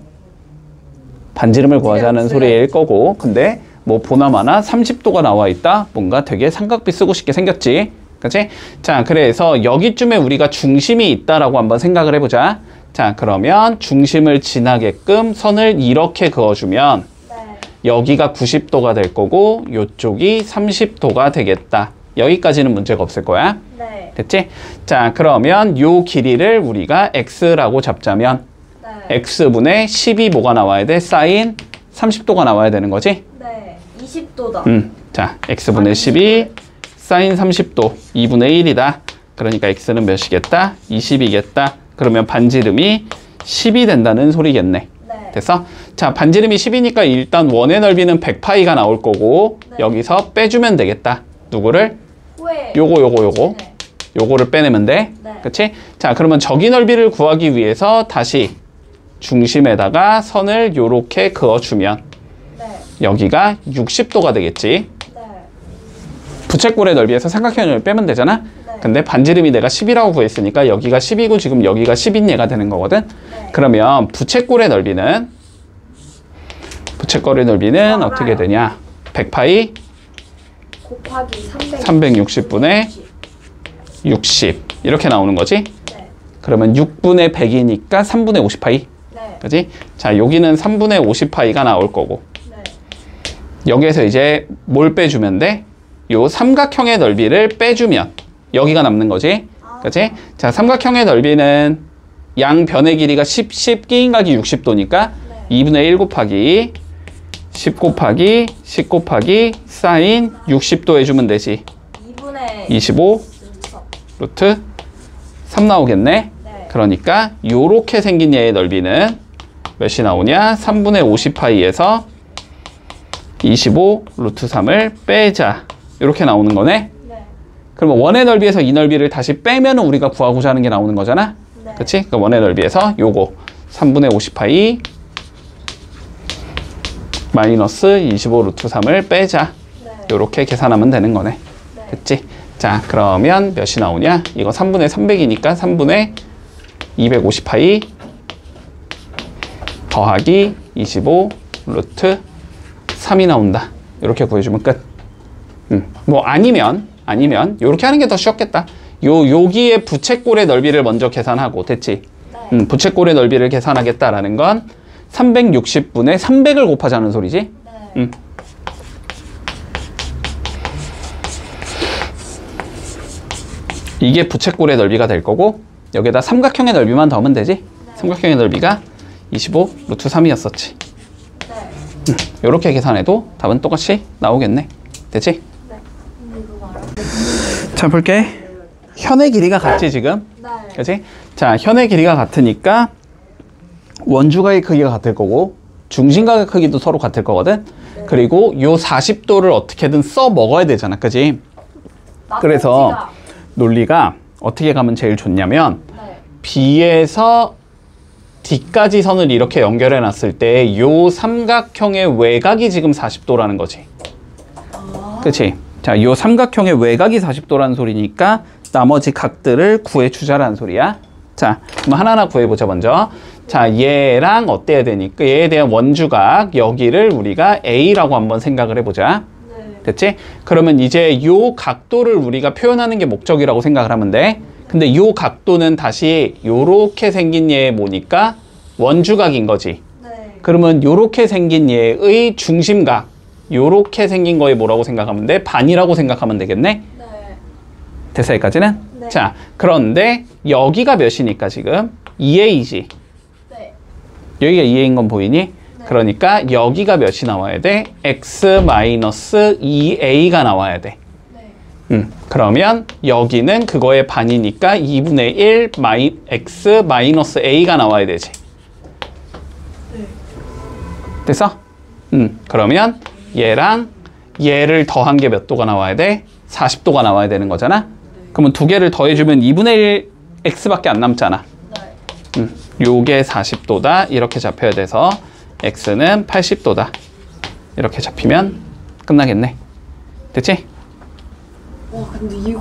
반지름을 구하자는 소리일 거고, 근데 뭐 보나마나 30도가 나와 있다? 뭔가 되게 삼각비 쓰고 싶게 생겼지? 그치? 자, 그래서 여기쯤에 우리가 중심이 있다라고 한번 생각을 해보자. 자, 그러면 중심을 지나게끔 선을 이렇게 그어주면 네. 여기가 90도가 될 거고 요쪽이 30도가 되겠다. 여기까지는 문제가 없을 거야. 네. 됐지? 자, 그러면 요 길이를 우리가 x라고 잡자면 네. x분의 10이 뭐가 나와야 돼? 사인 30도가 나와야 되는 거지? 네. 20도다. 자, x분의 12 사인 30도 2분의 1이다. 그러니까 x는 몇이겠다? 20이겠다. 그러면 반지름이 10이 된다는 소리겠네. 네. 됐어? 자, 반지름이 10이니까 일단 원의 넓이는 100파이가 나올 거고 네. 여기서 빼주면 되겠다. 누구를? 후에. 요거. 네. 요거를 빼내면 돼. 네. 그치? 자, 그러면 저기 넓이를 구하기 위해서 다시 중심에다가 선을 요렇게 그어주면 네. 여기가 60도가 되겠지. 네. 부채꼴의 넓이에서 삼각형의 넓이 빼면 되잖아. 네. 근데 반지름이 내가 10이라고 구했으니까 여기가 10이고 지금 여기가 10인 얘가 되는 거거든. 네. 그러면 부채꼴의 넓이는 많아요. 어떻게 되냐? 100파이 곱하기 360분의 60 이렇게 나오는 거지. 네. 그러면 6분의 100이니까 3분의 50파이. 네. 그지? 자, 여기는 3분의 50파이가 나올 거고 네. 여기에서 이제 뭘 빼주면 돼? 요 삼각형의 넓이를 빼주면 여기가 남는 거지. 그치? 자, 삼각형의 넓이는 양변의 길이가 10 끼인각이 60도니까 네. 2분의 1 곱하기 10 곱하기 사인 60도 해주면 되지. 2분의 25 루트 3 나오겠네. 네. 그러니까 요렇게 생긴 얘의 넓이는 몇이 나오냐? 3분의 50파이에서 25 루트 3을 빼자. 이렇게 나오는 거네. 네. 그러면 원의 넓이에서 이 넓이를 다시 빼면 우리가 구하고자 하는 게 나오는 거잖아. 네. 그치? 그러니까 원의 넓이에서 요거 3분의 50파이 마이너스 25 루트 3을 빼자. 네. 요렇게 계산하면 되는 거네. 네. 됐지? 자, 그러면 몇이 나오냐? 이거 3분의 300이니까 3분의 250파이 더하기 25 루트 3이 나온다. 이렇게 구해주면 끝. 뭐 아니면 요렇게 하는 게 더 쉬웠겠다. 여기에 부채꼴의 넓이를 먼저 계산하고 됐지? 네. 부채꼴의 넓이를 계산하겠다라는 건 360분의 300을 곱하자는 소리지? 네. 이게 부채꼴의 넓이가 될 거고 여기다 삼각형의 넓이만 더하면 되지? 삼각형의 넓이가 25 루트 3이었었지. 네. 이렇게 계산해도 답은 똑같이 나오겠네. 되지? 네. 이거 알아? 자, 볼게. 현의 길이가 같지 지금? 네. 그치? 자, 현의 길이가 같으니까 원주각의 크기가 같을 거고 중심각의 크기도 서로 같을 거거든. 그리고 요 40도를 어떻게든 써 먹어야 되잖아. 그치? 그래서 낙지가. 논리가 어떻게 가면 제일 좋냐면 네. B에서 D까지 선을 이렇게 연결해 놨을 때 요 삼각형의 외곽이 지금 40도라는 거지. 그치? 자, 요 삼각형의 외곽이 40도라는 소리니까 나머지 각들을 구해주자라는 소리야. 자, 그럼 하나하나 구해보자 먼저. 자, 얘랑 어때야 되니까 얘에 대한 원주각 여기를 우리가 A라고 한번 생각을 해보자. 네. 됐지? 그러면 이제 요 각도를 우리가 표현하는 게 목적이라고 생각을 하면 돼. 근데 요 각도는 다시 요렇게 생긴 얘의 뭐니까 원주각인 거지. 네. 그러면 요렇게 생긴 얘의 중심각 요렇게 생긴 거에 뭐라고 생각하면 돼? 반이라고 생각하면 되겠네? 네. 됐어, 여기까지는? 네. 자, 그런데 여기가 몇이니까 지금? 2a지. 네. 여기가 2a인 건 보이니? 그러니까 여기가 몇이 나와야 돼? x-2a가 나와야 돼. 네. 그러면 여기는 그거의 반이니까 2분의 1 x-a가 나와야 되지. 네. 됐어? 그러면 얘랑 얘를 더한 게 몇 도가 나와야 돼? 40도가 나와야 되는 거잖아? 그러면 두 개를 더해주면 2분의 1 x밖에 안 남잖아. 네. 요게 40도다 이렇게 잡혀야 돼서 x는 80도다 이렇게 잡히면 끝나겠네. 됐지? 와 근데 이거